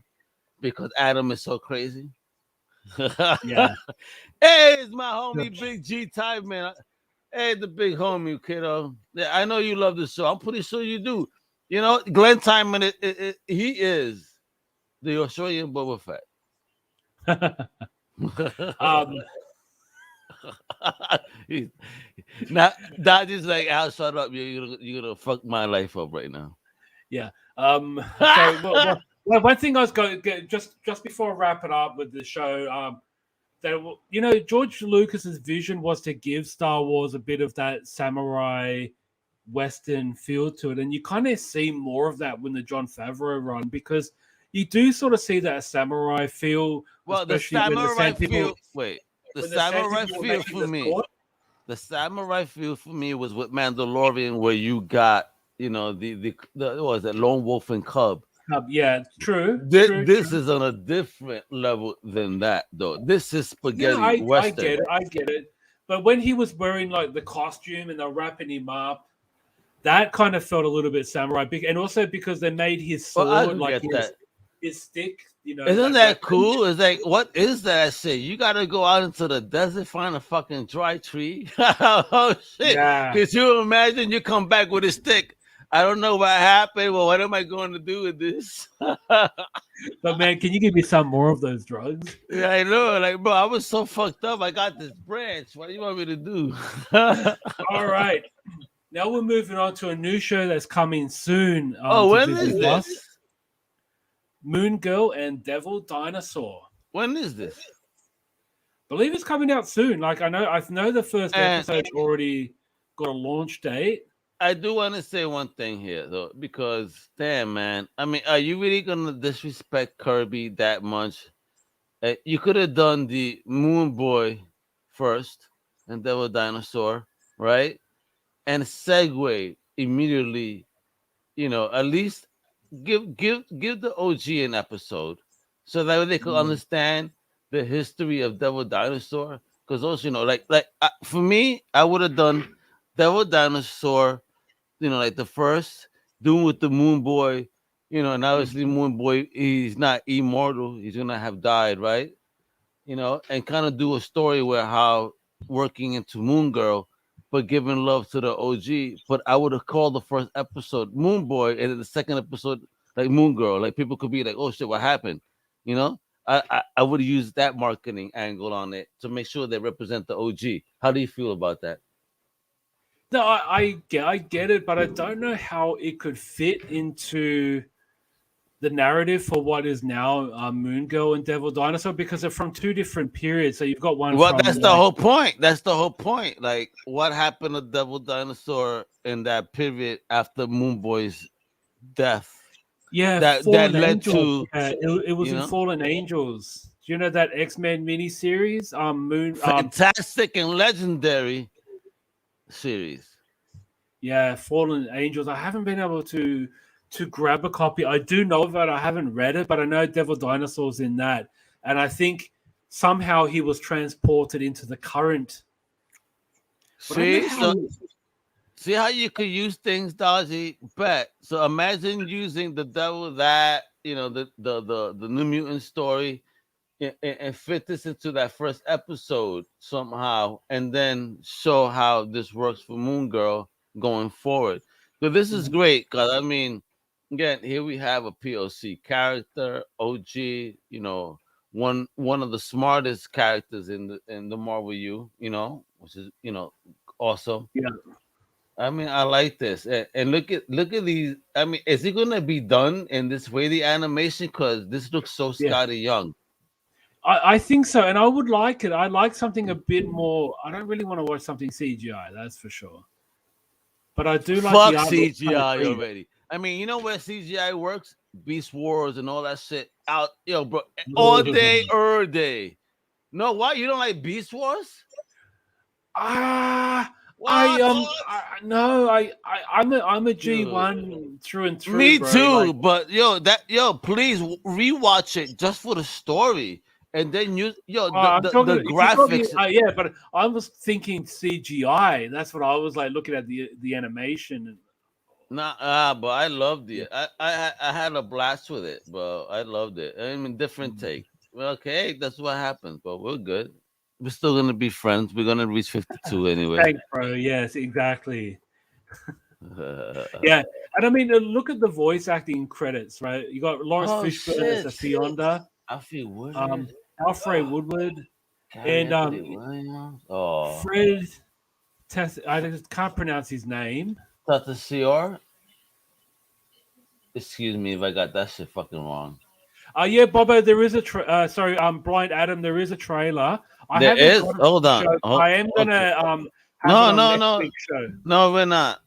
because Adam is so crazy.
Yeah.
Hey, it's my homie Big G Type Man. Hey, the big homie, kiddo. Yeah, I know you love this show. I'm pretty sure you do. Glenn Tyman, he is the Australian Boba Fett.
um,
Now Dodgy's like, Al, shut up. You're gonna fuck my life up right now.
yeah. So one thing I was going just before I wrap it up with the show, that George Lucas's vision was to give Star Wars a bit of that samurai Western feel to it, and you kind of see more of that when the John Favreau run, because you do sort of see that samurai feel.
Well, the
especially when
samurai
Sand
feel. Wait, the
when the Sand
samurai
People were
feel
making
for
the
me.
sword.
The samurai feel for me was with Mandalorian, where you got, the what was it, Lone Wolf and Cub.
Yeah, true.
This is on a different level than that, though. This is spaghetti
Yeah, I
western.
get it. But when he was wearing like the costume and they're wrapping him up, that kind of felt a little bit samurai big, and also because they made his sword
Well, I do
like
get that.
his stick.
Isn't that cool? It's like, what is that shit? You gotta go out into the desert, find a fucking dry tree. Oh shit!
Yeah.
Could you imagine? You come back with a stick. I don't know what happened. Well, what am I going to do with this?
But man, can you give me some more of those drugs?
Yeah, I know. Like, bro, I was so fucked up. I got this branch. What do you want me to do?
All right. Now we're moving on to a new show that's coming soon.
When is this?
Moon Girl and Devil Dinosaur.
When is this?
I believe it's coming out soon. Like I know the first episode's already got a launch date.
I do want to say one thing here though, because damn man, I mean, are you really gonna disrespect Kirby that much? You could have done the Moon Boy first, and Devil Dinosaur, right? And segue immediately. At least give the OG an episode, so that way they could
Mm.
understand the history of Devil Dinosaur. Because also, for me, I would have done Devil Dinosaur, like the first, doing with the Moon Boy, and obviously
Mhm.
Moon Boy, he's not immortal, he's gonna have died, right? And kind of do a story where how working into Moon Girl, but giving love to the OG. But I would have called the first episode Moon Boy, and then the second episode like Moon Girl. Like people could be like, "Oh shit, what happened?" You know. I would use that marketing angle on it to make sure they represent the OG. How do you feel about that?
No, I get it, but I don't know how it could fit into the narrative for what is now Moon Girl and Devil Dinosaur because they're from two different periods. So you've got one
Well,
from
that's the whole point. That's the whole point. Like, what happened to Devil Dinosaur in that period after Moon Boy's death? That
Fallen
led
Angels.
to
Yeah, it was
you
in
know
Fallen Angels. Do you know that X-Men miniseries?
fantastic and legendary series.
Fallen Angels. I haven't been able to grab a copy. I do know of it. I haven't read it, but I know Devil Dinosaur's in that, and I think somehow he was transported into the current. But I don't know
See,
how.
so see how you could use things, Dodgy. Bet. So imagine using the devil that the New Mutant story, and fit this into that first episode somehow, and then show how this works for Moon Girl going forward. So this is
Mhm.
great because I mean, again, here we have a POC character, OG. One of the smartest characters in the Marvel which is awesome.
Yeah.
I mean, I like this, and look at these. I mean, is it gonna be done in this way, the animation? Because this looks so
Yeah.
Scotty Young.
I think so, and I would like it. I like something a bit more. I don't really want to watch something CGI, that's for sure. But I do like the
Fuck
art. Looks kind of
CGI
clean.
already. I mean, you know where CGI works? Beast Wars and all that shit out, bro, all day, every day. No, why you don't like Beast Wars?
Ah,
What?
no, I'm a
Dude,
G1 through and through,
me
bro. Like,
too. But please rewatch it just for the story, and then use the
I'm
the,
talking.
the
If you're talking,
graphics.
yeah, but I was thinking CGI. That's what I was like looking at the animation. And,
Nah, but I loved it. I had a blast with it, but I loved it. I mean, different take. Well, okay, that's what happens, but we're good. We're still gonna be friends. We're gonna reach 52 anyway.
Thanks, bro. Yes, exactly. Yeah, and I mean, look at the voice acting credits, right? You got Lawrence
Oh
Fishburne as
shit!
the Fionda,
I feel
um,
Woodard.
Alfred Woodward,
Gary
and
Anthony Williams. Oh,
Fred. I just can't pronounce his name.
Tata Sior. Excuse me if I got that shit fucking wrong.
Yeah, Bobo, there is a sorry, Blind Adam, there is a trailer. I
There
haven't
is.
got it for
Hold
the
on.
show.
Oh,
I am
okay.
gonna have it
No,
on
no,
next
no,
week's show.
no. We're not.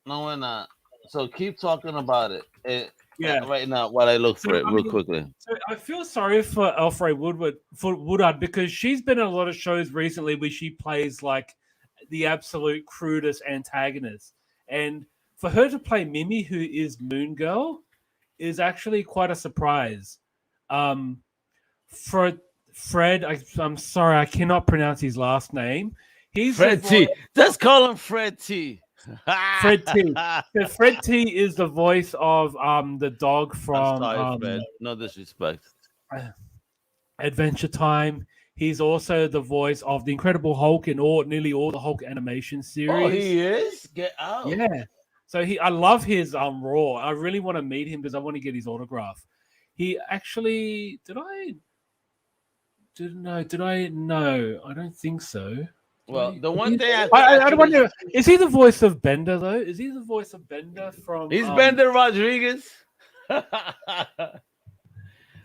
No, we're not. So keep talking about it.
Yeah.
Right now while I look
So
for it
I
real
mean,
quickly.
so I feel sorry for Alfred Woodard because she's been in a lot of shows recently where she plays like the absolute crudest antagonist, and for her to play Mimi, who is Moon Girl, is actually quite a surprise. Um, Fred, I'm sorry, I cannot pronounce his last name. He's the
Fred
voice.
T. Just call him Fred T.
Fred T. So Fred T is the voice of the dog
I'm
from
sorry, Fred. No disrespect.
Adventure Time. He's also the voice of the Incredible Hulk in nearly all the Hulk animation
Oh,
series.
he is? Get out.
Yeah. So I love his raw. I really want to meet him because I want to get his autograph. He actually did I no, I don't think so.
Well, the one thing I
I
actually
wonder, is he the voice of Bender though? Is he the voice of Bender from
he's Bender Rodriguez.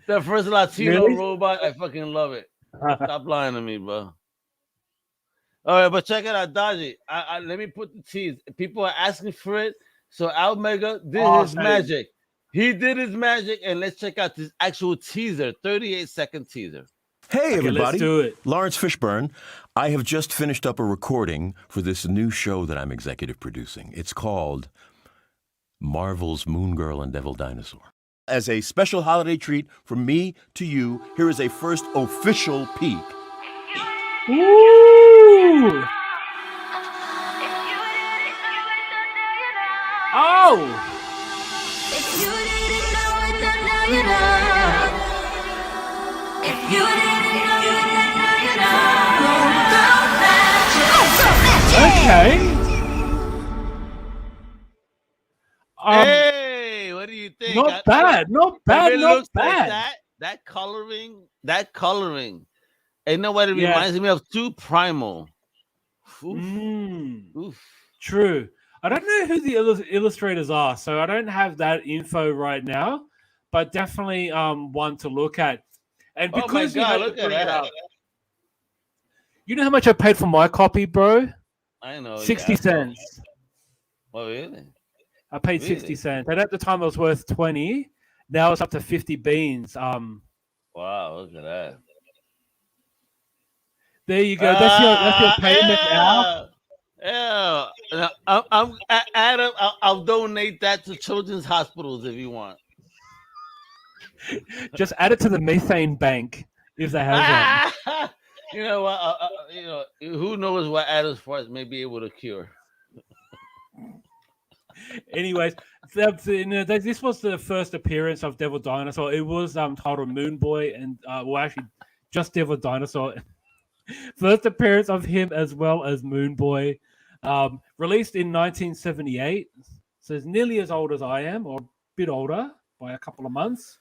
The first Latino
really?
robot. I fucking love it. Stop lying to me, bro. All right, but check it out, Dodgy. Let me put the tease. People are asking for it, so Almega did his magic. He did his magic, and let's check out this actual teaser, 38-second teaser.
Hey, everybody.
Let's do it.
Lawrence Fishburne. I have just finished up a recording for this new show that I'm executive producing. It's called Marvel's Moon Girl and Devil Dinosaur. As a special holiday treat from me to you, here is a first official peek.
Ooh! Oh!
If you didn't know it, then now you know. If you didn't know it, then now you know.
Okay.
Hey, what do you think?
Not bad. Not bad. Not
looks
bad.
Like that coloring. And you know what it reminds me of? Too Primal. Oof.
True. I don't know who the illustrators are, so I don't have that info right now, but definitely one to look at. And because
look at that.
You know how much I paid for my copy, bro?
I know.
60 cents.
Oh, really?
I paid 60 cents. And at the time it was worth 20. Now it's up to 50 beans.
Wow, look at that.
There you go. That's your payment now.
Yeah. I'm Adam. I'll donate that to children's hospitals if you want.
Just add it to the methane bank if they have one.
You know what? Who knows what Adam's farts may be able to cure.
Anyways, this was the first appearance of Devil Dinosaur. It was titled Moon Boy, and actually just Devil Dinosaur. First appearance of him as well as Moon Boy. Released in 1978, so it's nearly as old as I am, or a bit older by a couple of months.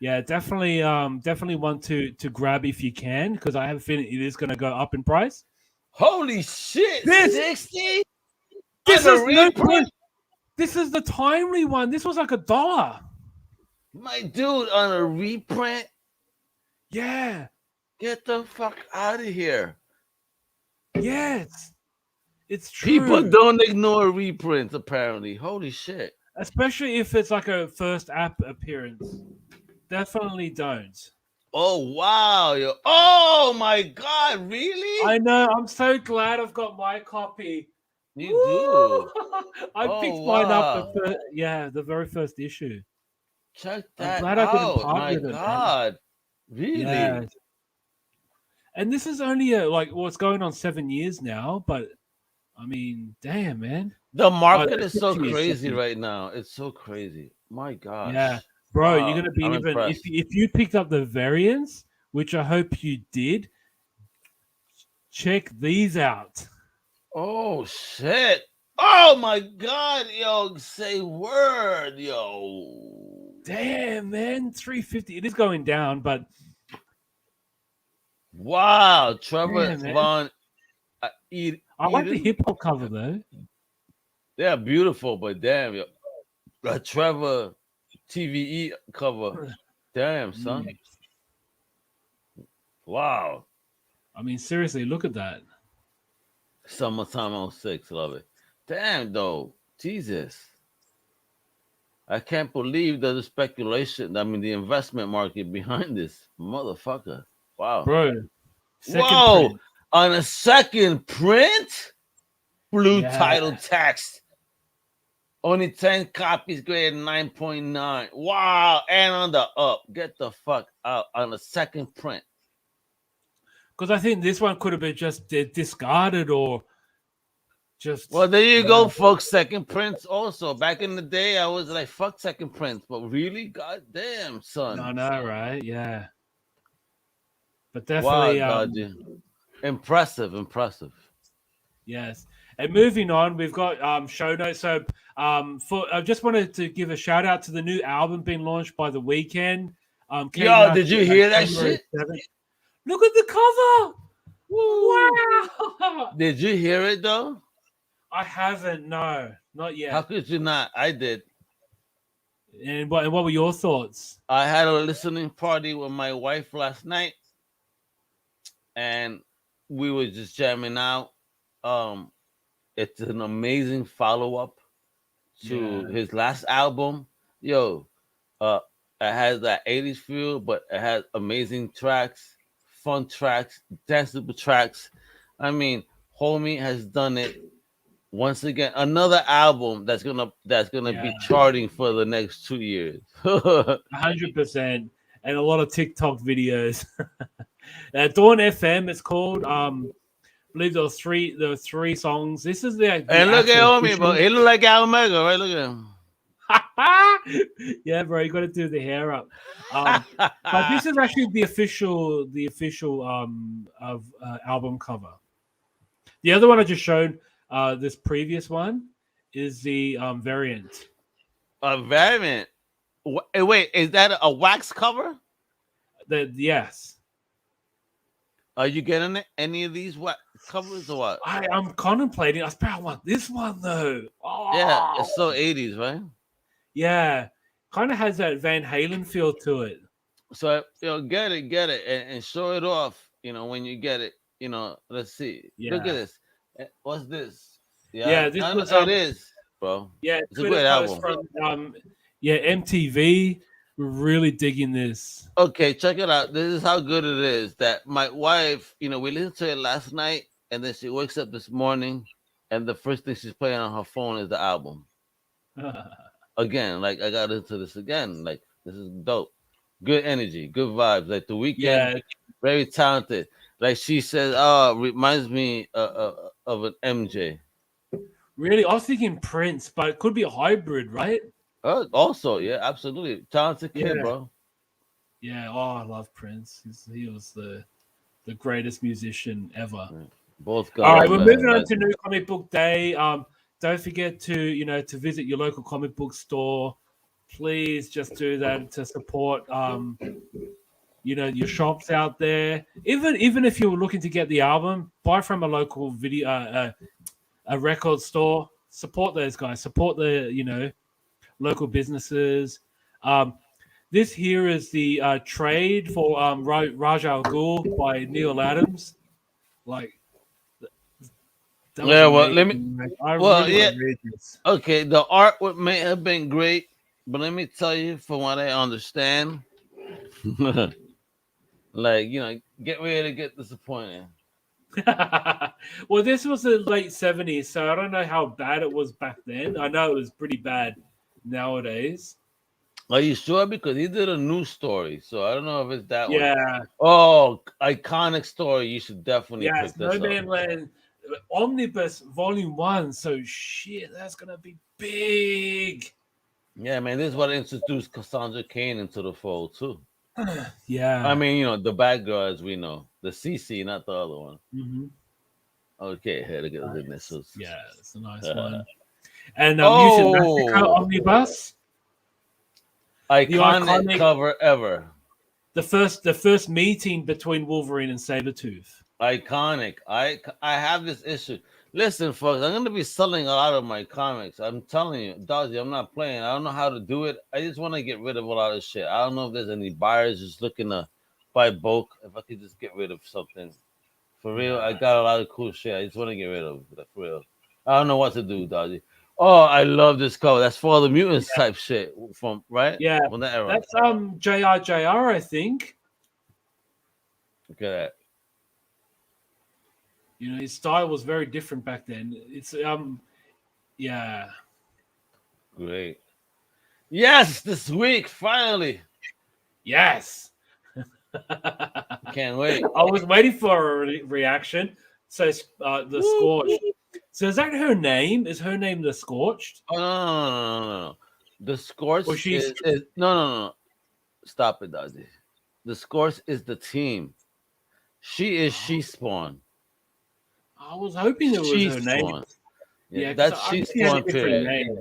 Yeah, definitely one to grab if you can, because I have a feeling it is going to go up in price.
Holy shit! 60?
This is this is the timely one. This was like $1.
My dude, on a reprint?
Yeah.
Get the fuck out of here.
Yes. It's true.
People don't ignore reprints, apparently. Holy shit.
Especially if it's like a first app appearance. Definitely don't.
Oh, wow. Oh, my God. Really?
I know. I'm so glad I've got my copy.
You do?
I picked mine up the very first issue.
Check that
I'm glad
out.
I didn't part
My
with it,
God. Really?
Yeah. And this is only it's going on 7 years now, but I mean, damn, man.
The market is so crazy right now. It's so crazy. My God.
Yeah. Bro,
Wow.
you're gonna believe it. If you picked up the variants, which I hope you did, check these out.
Oh shit. Oh my God, yo, say word, yo.
Damn, man, 350. It is going down, but
wow, Trevor Von.
I like the hip hop cover though.
They're beautiful, but damn, yo, Trevor TVE cover. Damn, son. Wow.
I mean, seriously, look at that.
Summertime 06, love it. Damn, though. Jesus. I can't believe the speculation. I mean, the investment market behind this. Motherfucker. Wow.
Bro.
Whoa. Print. On a second print? Blue title text. Only 10 copies, graded 9.9. Wow. And on the up. Get the fuck out. On a second print.
Because I think this one could have been just discarded or just...
Well, there you go, folks. Second prints also. Back in the day, I was like, fuck second prints. But really? God damn, son.
I know, right? Yeah. But definitely...
Wow, impressive.
Yes. And moving on, we've got show notes. So I just wanted to give a shout out to the new album being launched by The Weeknd.
Yo, did you hear that shit?
7th. Look at the cover! Wow!
Did you hear it though?
I haven't. No, not yet.
How could you not? I did.
And what were your thoughts?
I had a listening party with my wife last night, and we were just jamming out. Um, it's an amazing follow up to
Yeah.
his last album. Yo, uh, it has that '80s feel, but it has amazing tracks, fun tracks, danceable tracks. I mean, homie has done it once again. Another album that's gonna
Yeah.
be charting for the next 2 years.
100%. And a lot of TikTok videos. Dawn FM, it's called. I believe there were three songs. This is the
And look at
actual
homie, bro.
official.
He look like Al Mega, right? Look at him.
Yeah, bro, you got to do the hair up. But this is actually the official of album cover. The other one I just showed, this previous one, is the variant.
A variant. Wait, is that a wax cover?
Yes,
Are you getting it? Any of these wax covers or what?
I'm contemplating. I probably want this one though.
Yeah,
Oh,
it's so 80s, right?
yeah, kind of has that Van Halen feel to it.
So get it, and show it off. When you get it, let's see. Look at
Yeah,
this. What's this?
yeah.
Yeah,
This
I know
was
it is, bro.
yeah,
It's a
Twitter
great
post
album.
from MTV. We're really digging this.
Okay, check it out. This is how good it is. That my wife, we listened to it last night, and then she wakes up this morning, and the first thing she's playing on her phone is the album. Again, like I got into this again. Like this is dope. Good energy, good vibes. Like the weekend,
Yeah,
very talented. Like she says, oh, reminds me of an MJ.
really. I was thinking Prince, but it could be a hybrid, right?
Also, yeah, absolutely. Talented kid,
Yeah,
bro.
yeah. Oh, I love Prince. He was the greatest musician ever.
Both
All right,
guys,
we're
man.
moving on
Like,
to New Comic Book Day. Don't forget to visit your local comic book store. Please just do that to support your shops out there. Even if you're looking to get the album, buy from a local video a record store. Support those guys. Support the local businesses. This here is the trade for Raj Al Ghul by Neil Adams. Like that was
yeah, well, let me.
amazing. Man. I
Well,
really
yeah.
want to read this.
Okay, the art may have been great, but let me tell you, from what I understand, like get ready to get disappointed.
Well, this was the late 70s, so I don't know how bad it was back then. I know it was pretty bad nowadays.
Are you sure? Because he did a new story, so I don't know if it's that one.
Yeah,
Oh, iconic story. You should definitely
yeah,
pick
it's
this
No
up.
Man Land Omnibus Volume 1. So, shit, that's going to be big.
Yeah, man, this is what introduced Cassandra Cain into the fold too.
Yeah.
I mean, the bad girl, as we know, the CC, not the other one.
Mhm.
Okay, here to get the
Nice.
initials.
Yeah, it's a nice one. And Mutant Massacre
Oh,
Omnibus.
iconic
iconic-
cover ever.
The first meeting between Wolverine and Sabretooth.
Iconic. I have this issue. Listen, folks, I'm gonna be selling a lot of my comics. I'm telling you, Dodgy, I'm not playing. I don't know how to do it. I just want to get rid of a lot of shit. I don't know if there's any buyers just looking to buy bulk. If I could just get rid of something. For real, I got a lot of cool shit. I just want to get rid of it. For real. I don't know what to do, Dodgy. Oh, I love this cover. That's for all the mutants type shit from right?
Yeah,
From that era.
that's JR, I think.
Look at that.
His style was very different back then. It's yeah.
Great. Yes, this week, finally.
Yes.
Can't wait.
I was waiting for a reaction. So the Scorched. So is that her name? Is her name the Scorched?
Oh no. The Scorch
Or she's-
is no. Stop it, Dodgy. The Scorch is the team. She is She Spawn.
I was hoping it was
She
her name.
Spawn. Yeah,
Yeah, 'cause
that's
I
She
think she had a
Spawn
different
period.
name.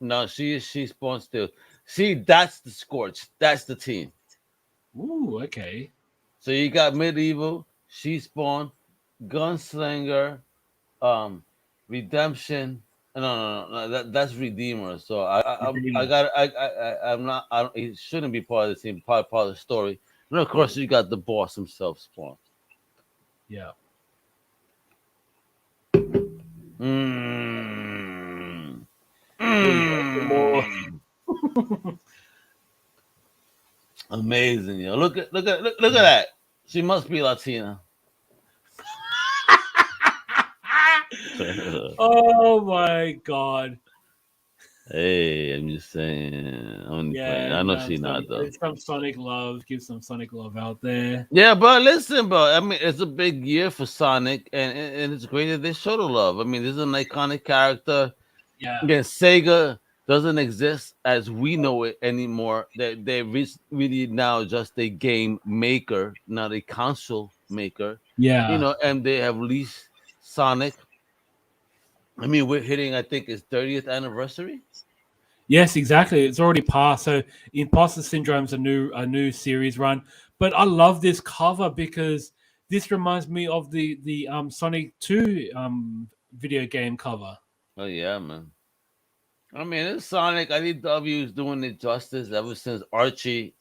No, she is She Spawn still. See, that's the Scorch. That's the team.
Ooh, okay.
So you got Medieval, She Spawn, Gunslinger, Redemption. No. That's Redeemer. So I'm not. He shouldn't be part of the team. Part of the story. And of course, you got the boss himself, Spawn.
Yeah.
Mm.
More.
Amazing, yo. Look at that. She must be Latina.
Oh my god.
Hey, I'm just saying. I'm playing. I know she's not though.
Some Sonic love. Give some Sonic love out there.
Yeah, but listen, bro. I mean, it's a big year for Sonic, and it's great that they show the love. I mean, this is an iconic character.
Yeah.
Again, Sega doesn't exist as we know it anymore. They really now just a game maker, not a console maker.
Yeah.
You know, and they have released Sonic. I mean, we're hitting, I think, its 30th anniversary.
Yes, exactly. It's already passed. So Imposter Syndrome's a new series run. But I love this cover because this reminds me of the Sonic 2 video game cover.
Oh yeah, man. I mean, it's Sonic. IDW is doing it justice ever since Archie,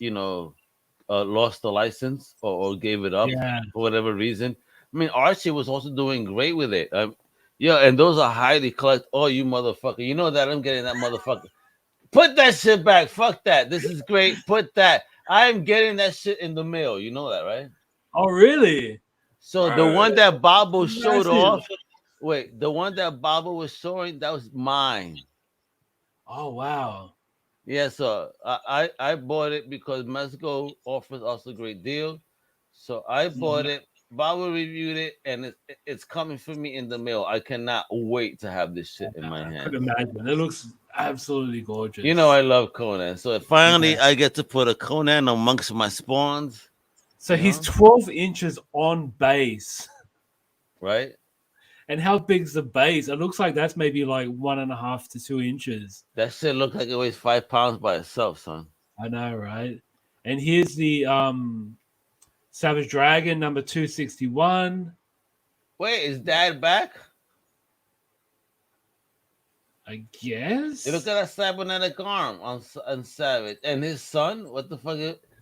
lost the license or gave it up for whatever reason. I mean, Archie was also doing great with it. Yeah, and those are highly collect. Oh, you motherfucker! You know that I'm getting that motherfucker. Put that shit back. Fuck that. This is great. Put that. I'm getting that shit in the mail. You know that, right?
Oh, really?
So the one that Bobo showed off. Wait, the one that Bobo was showing, that was mine.
Oh wow.
Yeah, so I bought it because Mexico offers us a great deal. So I bought it. Bobo reviewed it, and it's coming for me in the mail. I cannot wait to have this shit in my hand.
I could imagine. It looks absolutely gorgeous.
You know I love Conan. So finally I get to put a Conan amongst my spawns.
So he's 12 inches on base.
Right?
And how big's the base? It looks like that's maybe like 1.5 to 2 inches.
That shit looks like it weighs 5 pounds by itself, son.
I know, right? And here's the Savage Dragon number 261.
Wait, is Dad back?
I guess.
You look at that cybernetic arm on Savage. And his son? What the fuck?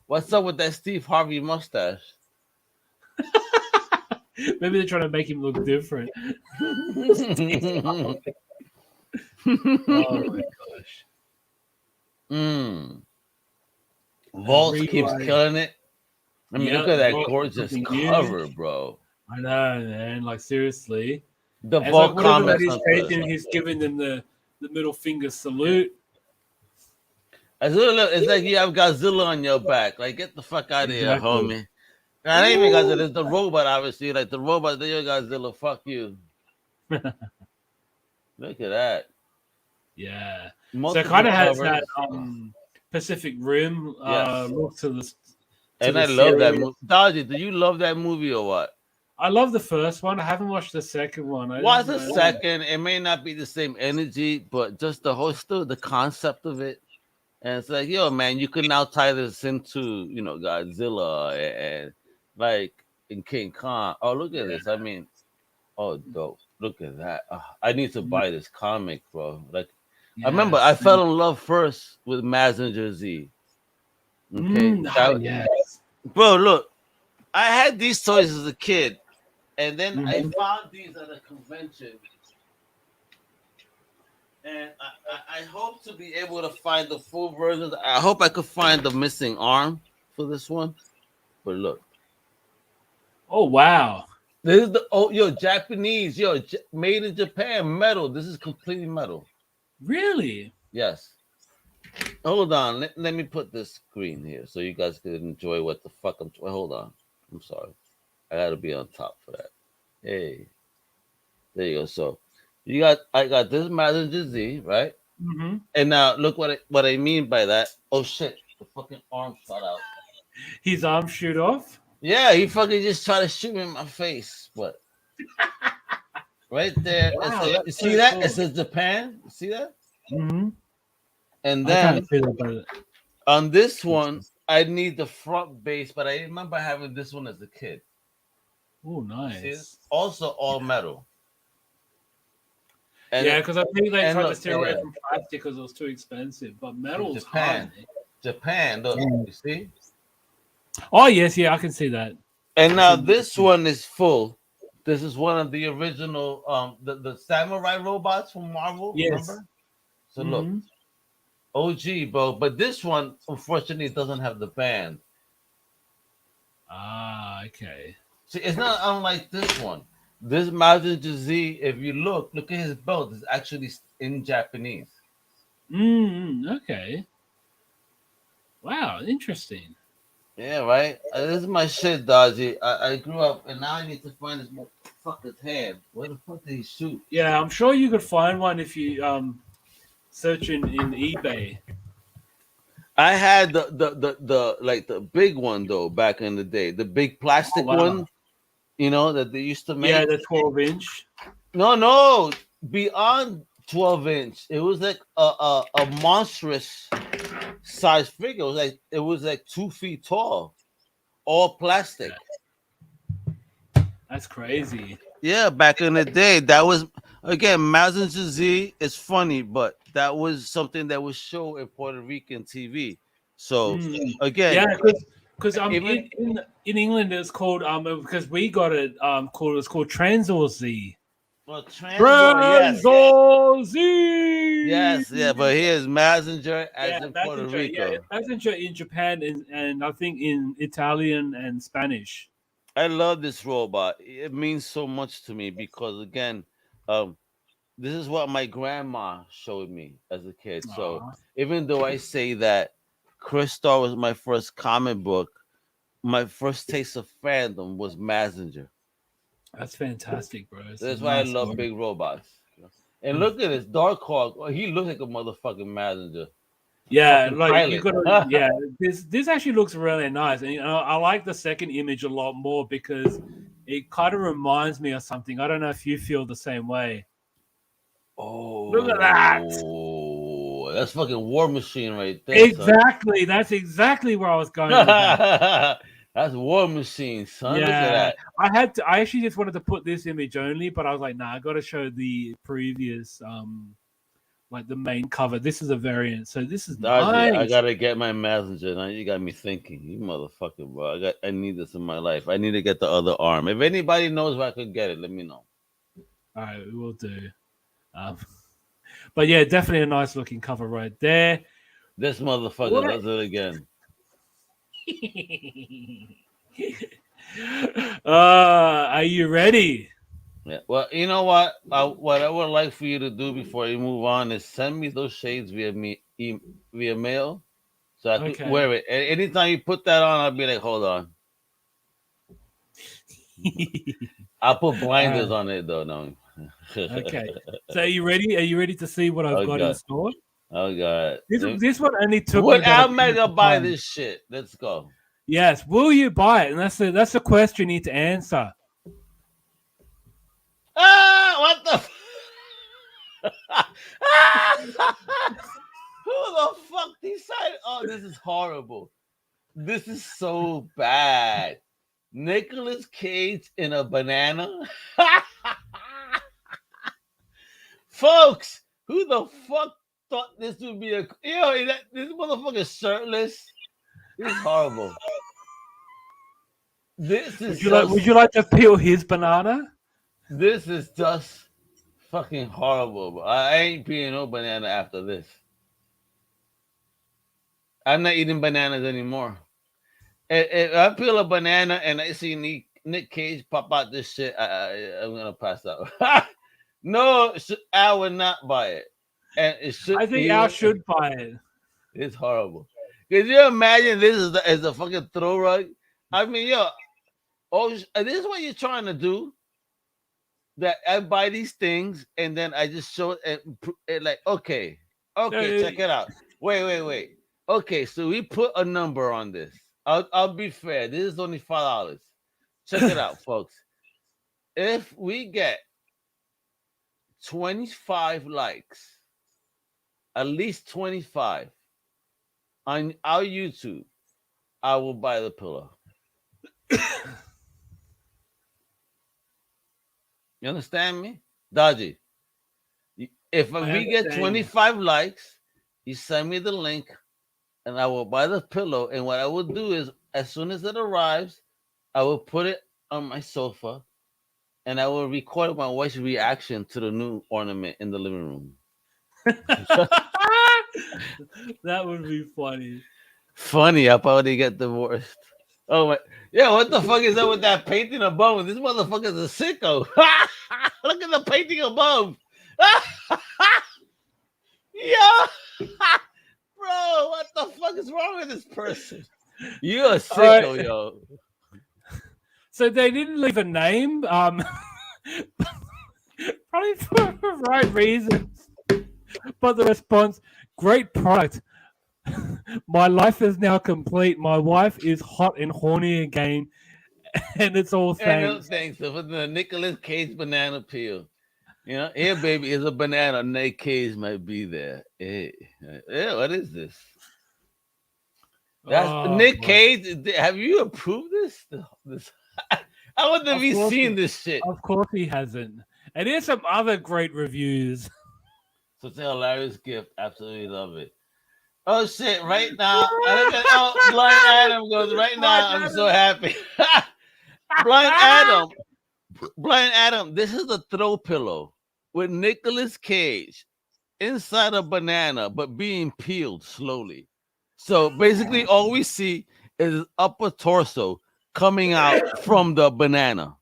What's up with that Steve Harvey mustache?
Maybe they're trying to make him look different. Oh my gosh.
Vault keeps killing it. I mean, look at that gorgeous cover, bro.
I know, man. Like, seriously.
The Vault comments.
He's giving them the middle finger salute.
It's like you have Godzilla on your back. Like, get the fuck out of here, homie. That ain't even Godzilla. It's the robot, obviously. Like, the robot, they're Godzilla. Fuck you. Look at that.
Yeah.
Multiple
so it kind of has
covers.
that Pacific Rim look to the.
And I love that movie. Dodgy, do you love that movie or what?
I love the first one. I haven't watched the second one.
Watch the second. It may not be the same energy, but just the whole the concept of it. And it's like, yo, man, you can now tie this into, Godzilla and like in King Kong. Oh, look at this. I mean, oh, dope. Look at that. I need to buy this comic, bro. Like, I remember I fell in love first with Mazinger Z. Okay. Bro, look, I had these toys as a kid, and then I found these at a convention, and I hope to be able to find the full versions. I hope I could find the missing arm for this one. But look.
Oh, wow.
This is Japanese, made in Japan, metal. This is completely metal.
Really?
Yes. Hold on. Let me put this screen here so you guys can enjoy what the fuck I'm. Hold on. I'm sorry. I gotta be on top for that. Hey, there you go. So I got this Mazinger Z, right?
Mm-hmm.
And now look what I mean by that. Oh shit! The fucking arm shot out.
His arm shoot off?
Yeah, he fucking just tried to shoot me in my face, but right there.
Wow,
you see that? Cool. It says Japan. You see that?
Mm-hmm.
And then on this one, I need the front base, but I remember having this one as a kid.
Oh, nice.
See, also all metal. And
because I think they tried to steer away from plastic because it was too expensive. But metal's
Japan, look, you see?
Oh, yes, I can see that.
And now this one is full. This is one of the original the samurai robots from Marvel.
Yes.
Remember? So look,
Mhm.
OG, bro. But this one, unfortunately, doesn't have the band.
Ah, okay.
See, it's not unlike this one. This Mazinger Z, if you look at his belt. It's actually in Japanese.
Okay. Wow, interesting.
Yeah, right. This is my shit, Dodgy. I grew up, and now I need to find this motherfucker's hand. Where the fuck did he shoot?
Yeah, I'm sure you could find one if you search in eBay.
I had the like the big one though back in the day, the big
Oh
plastic
wow.
one, you know, that they used to
Yeah,
make.
the 12-inch.
No, beyond 12 inch. It was like a monstrous size figure. It was like 2 feet tall, all plastic.
That's crazy.
Yeah, back in the day, that was again Mazinger Z is funny, but that was something that was shown in Puerto Rican TV. So
Yeah,
again,
because
even
in England it's called because we got it called it's called Transor Z.
well, Transor, yes,
Transor Z.
yes, yeah. But here's Mazinger as
Yeah,
in Puerto
messenger. Yeah,
Rico.
it's messenger in Japan and I think in Italian and Spanish.
I love this robot. It means so much to me because again, um, this is what my grandma showed me as a kid. So
Aw,
even though I say that Crystal was my first comic book, my first taste of fandom was Mazinger.
that's fantastic, bro. It's a
That's why I
nice
love
story.
big robots. And look at this Dark Hawk. Oh, he looks like a motherfucking Mazinger.
Yeah,
Fucking
like you
pilot.
gotta. Yeah, this actually looks really nice, and I like the second image a lot more because it kind of reminds me of something. I don't know if you feel the same way. Look at that!
Oh, that's fucking War Machine right there, son.
Exactly, that's exactly where I was going with that.
That's War Machine, son. Look at
Yeah,
that.
I had to. I actually just wanted to put this image only, but I was like, nah, I got to show the previous, like the main cover. This is a variant, so this is
Dodgy, I
nice.
gotta get my messenger. Now you got me thinking. You motherfucker, bro. I need this in my life. I need to get the other arm. If anybody knows where I could get it, let me know.
All right, we will do. Um, but yeah, definitely a nice looking cover right there.
This motherfucker
What?
does it again.
Are you ready?
Yeah. Well, you know what? What I would like for you to do before you move on is send me those shades via mail, so I could
Okay.
wear it. And anytime you put that on, I'll be like, hold on. I'll put blinders on it though. No.
Okay. So are you ready? Are you ready to see what I've
Oh
got in
god.
store?
Oh god.
This one only took me
Would
about a
Al
minute
Mega
to
buy
find.
this shit? Let's go.
Yes. Will you buy it? And that's the question you need to answer.
Ah, what the? Who the fuck decided? Oh, this is horrible. This is so bad. Nicolas Cage in a banana. Folks, who the fuck thought this would be this motherfucker shirtless? This is horrible. This is
Would you like to peel his banana?
this is just fucking horrible. Bro. I ain't peeing no banana after this. I'm not eating bananas anymore. If I peel a banana and I see Nick Cage pop out this shit, I'm gonna pass out. No, I would not buy it, and it should.
I think Al should buy it.
It's horrible. Could you imagine this is a fucking throw rug? I mean, this is what you're trying to do. That I buy these things and then I just show it, like, okay, check it out. Wait. Okay, so we put a number on this. I'll be fair. This is only $5. Check it out, folks. If we get 25 likes, at least 25 on our YouTube, I will buy the pillow. You understand me? Dodgy. If we get 25 likes, you send me the link and I will buy the pillow. And what I will do is, as soon as it arrives, I will put it on my sofa and I will record my wife's reaction to the new ornament in the living room.
That would be funny.
Funny, I'll probably get divorced. Oh my, yeah, what the fuck is up with that painting above? This motherfucker's a sicko. Look at the painting above. Yeah. Bro, what the fuck is wrong with this person? You're a sicko, yo.
So they didn't leave a name, probably for the right reasons. But the response, great product. My life is now complete. My wife is hot and horny again, and it's all thanks.
Thanks for the Nicolas Cage banana peel. You know, here, baby, is a banana. Nick Cage might be there. Hey, yeah, what is this? That's Nick Cage. Have you approved this? This I wouldn't have you seen this shit.
Of course he hasn't. And here's some other great reviews.
So it's a hilarious gift. Absolutely love it. Oh shit! Right now, Blind Adam goes. Right now, I'm so happy. Blind Adam. This is a throw pillow with Nicolas Cage inside a banana, but being peeled slowly. So basically, all we see is upper torso coming out from the banana.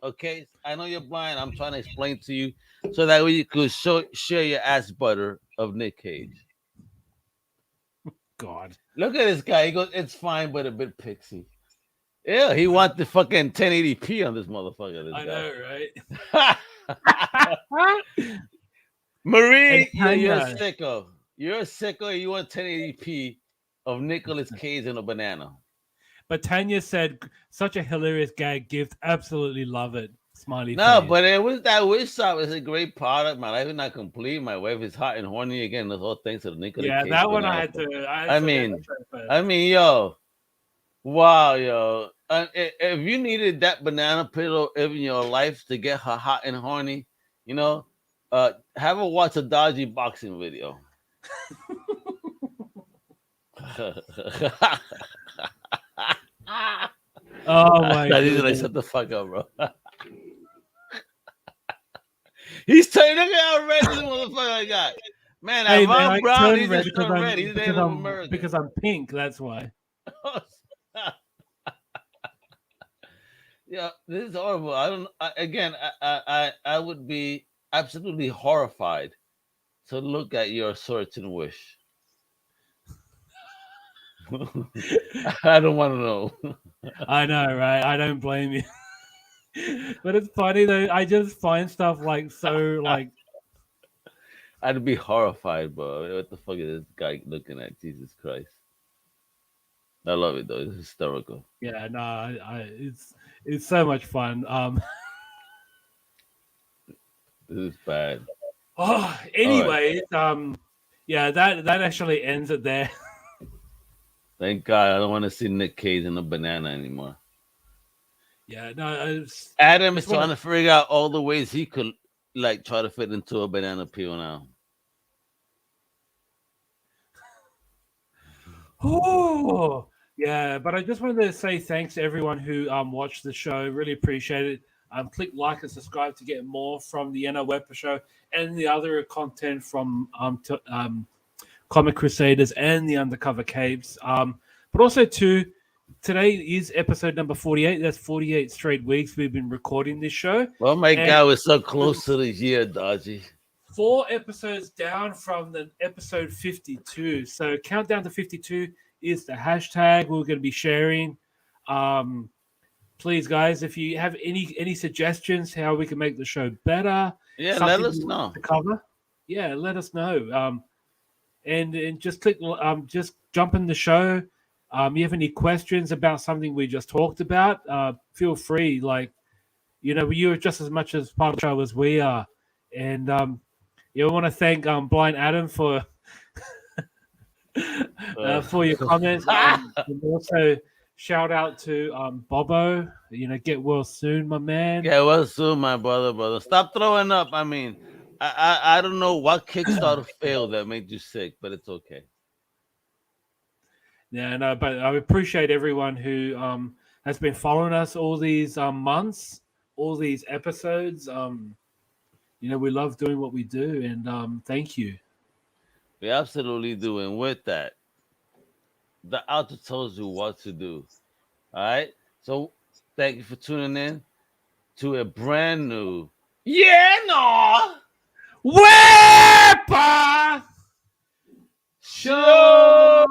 Okay, I know you're blind. I'm trying to explain to you so that way you could share your ass butter of Nick Cage.
God,
look at this guy. He goes, "It's fine, but a bit pixie." Yeah, he wants the fucking 1080p on this motherfucker. This
I
guy.
know, right?
Marie, you're a sicko. You're a sicko. You want 1080p of Nicolas Cage and a banana.
But Tanya said, "Such a hilarious gag gift. Absolutely love it." Smiley.
No,
face.
but it was that wish shop. It's a great product. My life is not complete. My wife is hot and horny again. That's all thanks to the Nicolas Cage.
Yeah, that one I had to. I
mean, yo, wow, yo. If you needed that banana pillow in your life to get her hot and horny, you know, have her watch a Dodgy boxing video.
Oh my god!
Like, shut the fuck up, bro. He's turning. Look at how red this motherfucker I got. Man, hey, I'm brown. He's just turned red. He's Native American.
Because I'm pink. That's why.
Yeah, this is horrible. I don't. I would be absolutely horrified to look at your certain wish. I don't want to know.
I know, right? I don't blame you. But it's funny though. I just find stuff like so like.
I'd be horrified, bro. What the fuck is this guy looking at? Jesus Christ! I love it though. It's hysterical.
Yeah, no, it's so much fun.
This is bad.
Oh, anyways, right. Yeah, that actually ends it there.
Thank God, I don't want to see Nick Cage in a banana anymore.
Yeah, no.
Adam is trying to figure out all the ways he could like try to fit into a banana peel now.
Oh, yeah, but I just wanted to say thanks to everyone who watched the show. Really appreciate it. Click like and subscribe to get more from the Wepa show and the other content from Comic Crusaders and the Undercover Capes. But also today is episode number 48. That's 48 straight weeks we've been recording this show.
Oh my God, we're so close to the year, Dodgy.
4 episodes down from the episode 52. So countdown to 52 is the hashtag we're going to be sharing. Please, guys, if you have any suggestions how we can make the show better,
let us know.
To cover, let us know. And just click, just jump in the show. You have any questions about something we just talked about? Feel free. Like, you're just as much as part of the show as we are. And I want to thank Blind Adam for your comments. And also shout out to Bobo. Get well soon, my man.
Get well soon, my brother. Stop throwing up. I mean, I don't know what Kickstarter failed that made you sick, but it's okay.
Yeah, no, but I appreciate everyone who has been following us all these months. all these episodes. We love doing what we do, and thank you.
We absolutely do. And with that, the author tells you what to do. All right. So thank you for tuning in to a brand new
Wepa
show.